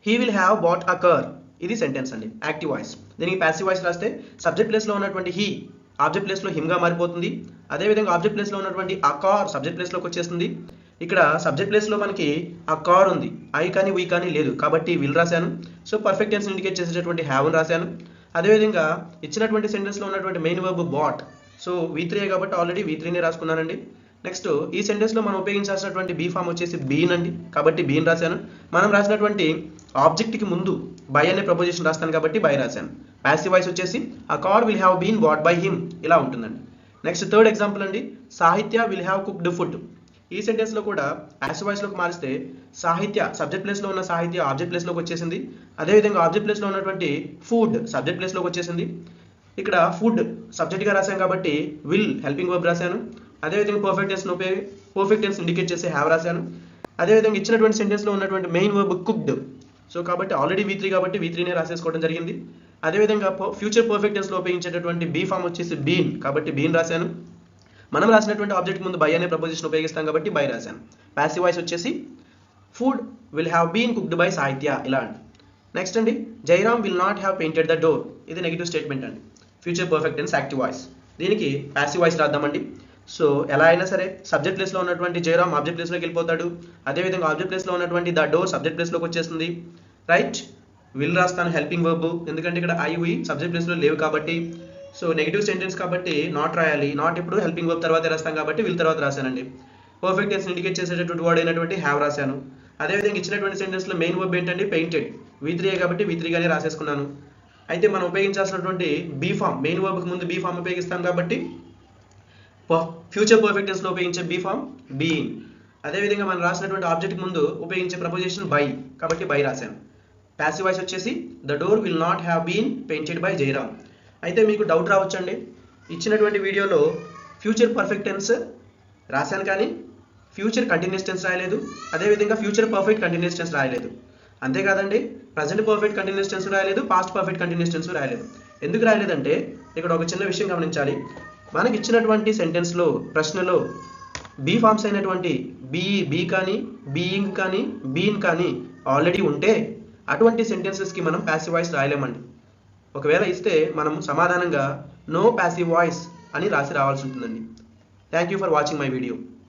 he will have bought a car. ఇది సెంటెన్స్ అండి, యాక్టివ్ వాయిస్. దీనికి ప్యాసివ్ వాయిస్ రాస్తే సబ్జెక్ట్ ప్లేస్లో ఉన్నటువంటి హీ ఆబ్జెక్ట్ ప్లేస్లో హిమ్గా మారిపోతుంది. అదేవిధంగా ఆబ్జెక్ట్ ప్లేస్లో ఉన్నటువంటి ఆ కార్ సబ్జెక్ట్ ప్లేస్లోకి వచ్చేస్తుంది. ఇక్కడ సబ్జెక్ట్ ప్లేస్లో మనకి ఆ కార్ ఉంది, ఐ కానీ వీ కానీ లేదు కాబట్టి విల్ రాశాను. సో పర్ఫెక్ట్ టెన్స్ ఇండికేట్ చేసేటటువంటి హ్యావ్ రాశాను. అదేవిధంగా ఇచ్చినటువంటి సెంటెన్స్లో ఉన్నటువంటి main verb bat, so V3 కాబట్టి ఆల్రెడీ V3నే రాసుకున్నానండి. నెక్స్ట్ ఈ సెంటెన్స్లో మనం ఉపయోగించాల్సినటువంటి బీ ఫామ్ వచ్చేసి బీన్ అండి, కాబట్టి బీన్ రాశాను. మనం రాసినటువంటి ఆబ్జెక్ట్కి ముందు బై అనే ప్రపోజిషన్ రాస్తాను కాబట్టి బై రాశాను. ప్యాసివ్ వాయిస్ వచ్చేసి a car will have been bought by him ఇలా ఉంటుందండి. నెక్స్ట్ థర్డ్ ఎగ్జాంపుల్ అండి, సాహిత్య విల్ హ్యావ్ కుక్డ్ ఫుడ్. ఈ సెంటెన్స్లో కూడా ప్యాసివ్ వాయిస్లోకి మారిస్తే సాహిత్య సబ్జెక్ట్ ప్లేస్లో ఉన్న సాహిత్య ఆబ్జెక్ట్ ప్లేస్లోకి వచ్చేసింది. అదేవిధంగా ఆబ్జెక్ట్ ప్లేస్లో ఉన్నటువంటి ఫుడ్ సబ్జెక్ట్ ప్లేస్లోకి వచ్చేసింది. ఇక్కడ ఫుడ్ సబ్జెక్ట్గా రాశాను కాబట్టి విల్ హెల్పింగ్ వర్బ్ రాశాను. అదేవిధంగా పర్ఫెక్ట్ టెన్స్ ఇండికేట్ చేసి హ్యావ్ రాశాను. అదేవిధంగా ఇచ్చినటువంటి సెంటెన్స్లో ఉన్నటువంటి మెయిన్ వర్బ్ కుక్డ్, సో కాబట్టి ఆల్రెడీ V3 కాబట్టి V3నే రాసేసుకోవడం జరిగింది. అదేవిధంగా ఫ్యూచర్ పర్ఫెక్ట్ టెన్స్లో ఉపయోగించేటటువంటి బీ ఫామ్ వచ్చేసి బీన్ కాబట్టి బీన్ రాశాను. మనం రాసినటువంటి ఆబ్జెక్ట్ ముందు బై అనే ప్రపోజిషన్ ఉపయోగిస్తాం కాబట్టి బై రాశాను. ప్యాసివ్ వాయిస్ వచ్చేసి food will have been cooked by Sahitya ఇలా అండి. నెక్స్ట్ అండి, Jairam will not have painted the door. ఇది నెగిటివ్ స్టేట్మెంట్ అండి, future perfect tense active voice. దీనికి ప్యాసివ్ వాయిస్ రాద్దామండి. సో ఎలా అయినా సరే సబ్జెక్ట్ ప్లేస్లో ఉన్నటువంటి జైరామ్ ఆబ్జెక్ట్ ప్లేస్లోకి వెళ్ళిపోతాడు. అదేవిధంగా ఆబ్జెక్ట్ ప్లేస్లో ఉన్నటువంటి ద డోర్ సబ్జెక్ట్ ప్లేస్లోకి వచ్చేస్తుంది. రైట్, విల్ రాస్తాను హెల్పింగ్ వర్బ్, ఎందుకంటే ఇక్కడ ఐ వి సబ్జెక్ట్ ప్లేస్లో లేవు కాబట్టి. సో నెగిటివ్ సెంటెన్స్ కాబట్టి నాట్ రాయాలి, నాట్ ఇప్పుడు హెల్పింగ్ వర్బ్ తర్వాత రాస్తాం కాబట్టి విల్ తర్వాత రాశానండి. పర్ఫెక్ట్ టెన్స్ ఇండికేట్ చేసేటటువంటి వర్డ్ అయినటువంటి హ్యావ్ రాశాను. అదేవిధంగా ఇచ్చినటువంటి సెంటెన్స్లో మెయిన్ వర్బ్ ఏంటంటే పెయింటెడ్, V3 కాబట్టి V3గానే రాసేసుకున్నాను. అయితే మనం ఉపయోగించాల్సినటువంటి బీ ఫామ్ మెయిన్ వర్బ్కి ముందు బీ ఫామ్ ఉపయోగిస్తాం కాబట్టి ఫ్యూచర్ పర్ఫెక్ట్ టెన్స్లో ఉపయోగించే బీ ఫామ్ బీయింగ్. అదేవిధంగా మనం రాసినటువంటి ఆబ్జెక్ట్ ముందు ఉపయోగించే ప్రపోజిషన్ బై కాబట్టి బై రాశాను. ప్యాసివ్ వాయిస్ వచ్చేసి the door will not have been painted by Jairam. అయితే మీకు డౌట్ రావచ్చండి, ఇచ్చినటువంటి వీడియోలో ఫ్యూచర్ పర్ఫెక్ట్ టెన్స్ రాశాను కానీ ఫ్యూచర్ కంటిన్యూస్ టెన్స్ రాయలేదు, అదేవిధంగా ఫ్యూచర్ పర్ఫెక్ట్ కంటిన్యూస్ టెన్స్ రాయలేదు. అంతేకాదండి, ప్రజెంట్ పర్ఫెక్ట్ కంటిన్యూస్ టెన్స్ రాయలేదు, పాస్ట్ పర్ఫెక్ట్ కంటిన్యూస్ టెన్స్ రాయలేదు. ఎందుకు రాయలేదంటే ఇక్కడ ఒక చిన్న విషయం గమనించాలి. మనకి ఇచ్చినటువంటి సెంటెన్స్లో ప్రశ్నలో బీ ఫామ్స్ అయినటువంటి బీ కానీ బీయింగ్ కానీ బీన్ కానీ ఆల్రెడీ ఉంటే అటువంటి సెంటెన్సెస్కి మనం ప్యాసివ్ వాయిస్ రాయలేమండి. ఒకవేళ ఇస్తే మనం సమాధానంగా నో ప్యాసివ్ వాయిస్ అని రాసి రావాల్సి ఉంటుందండి. Thank you for watching my video.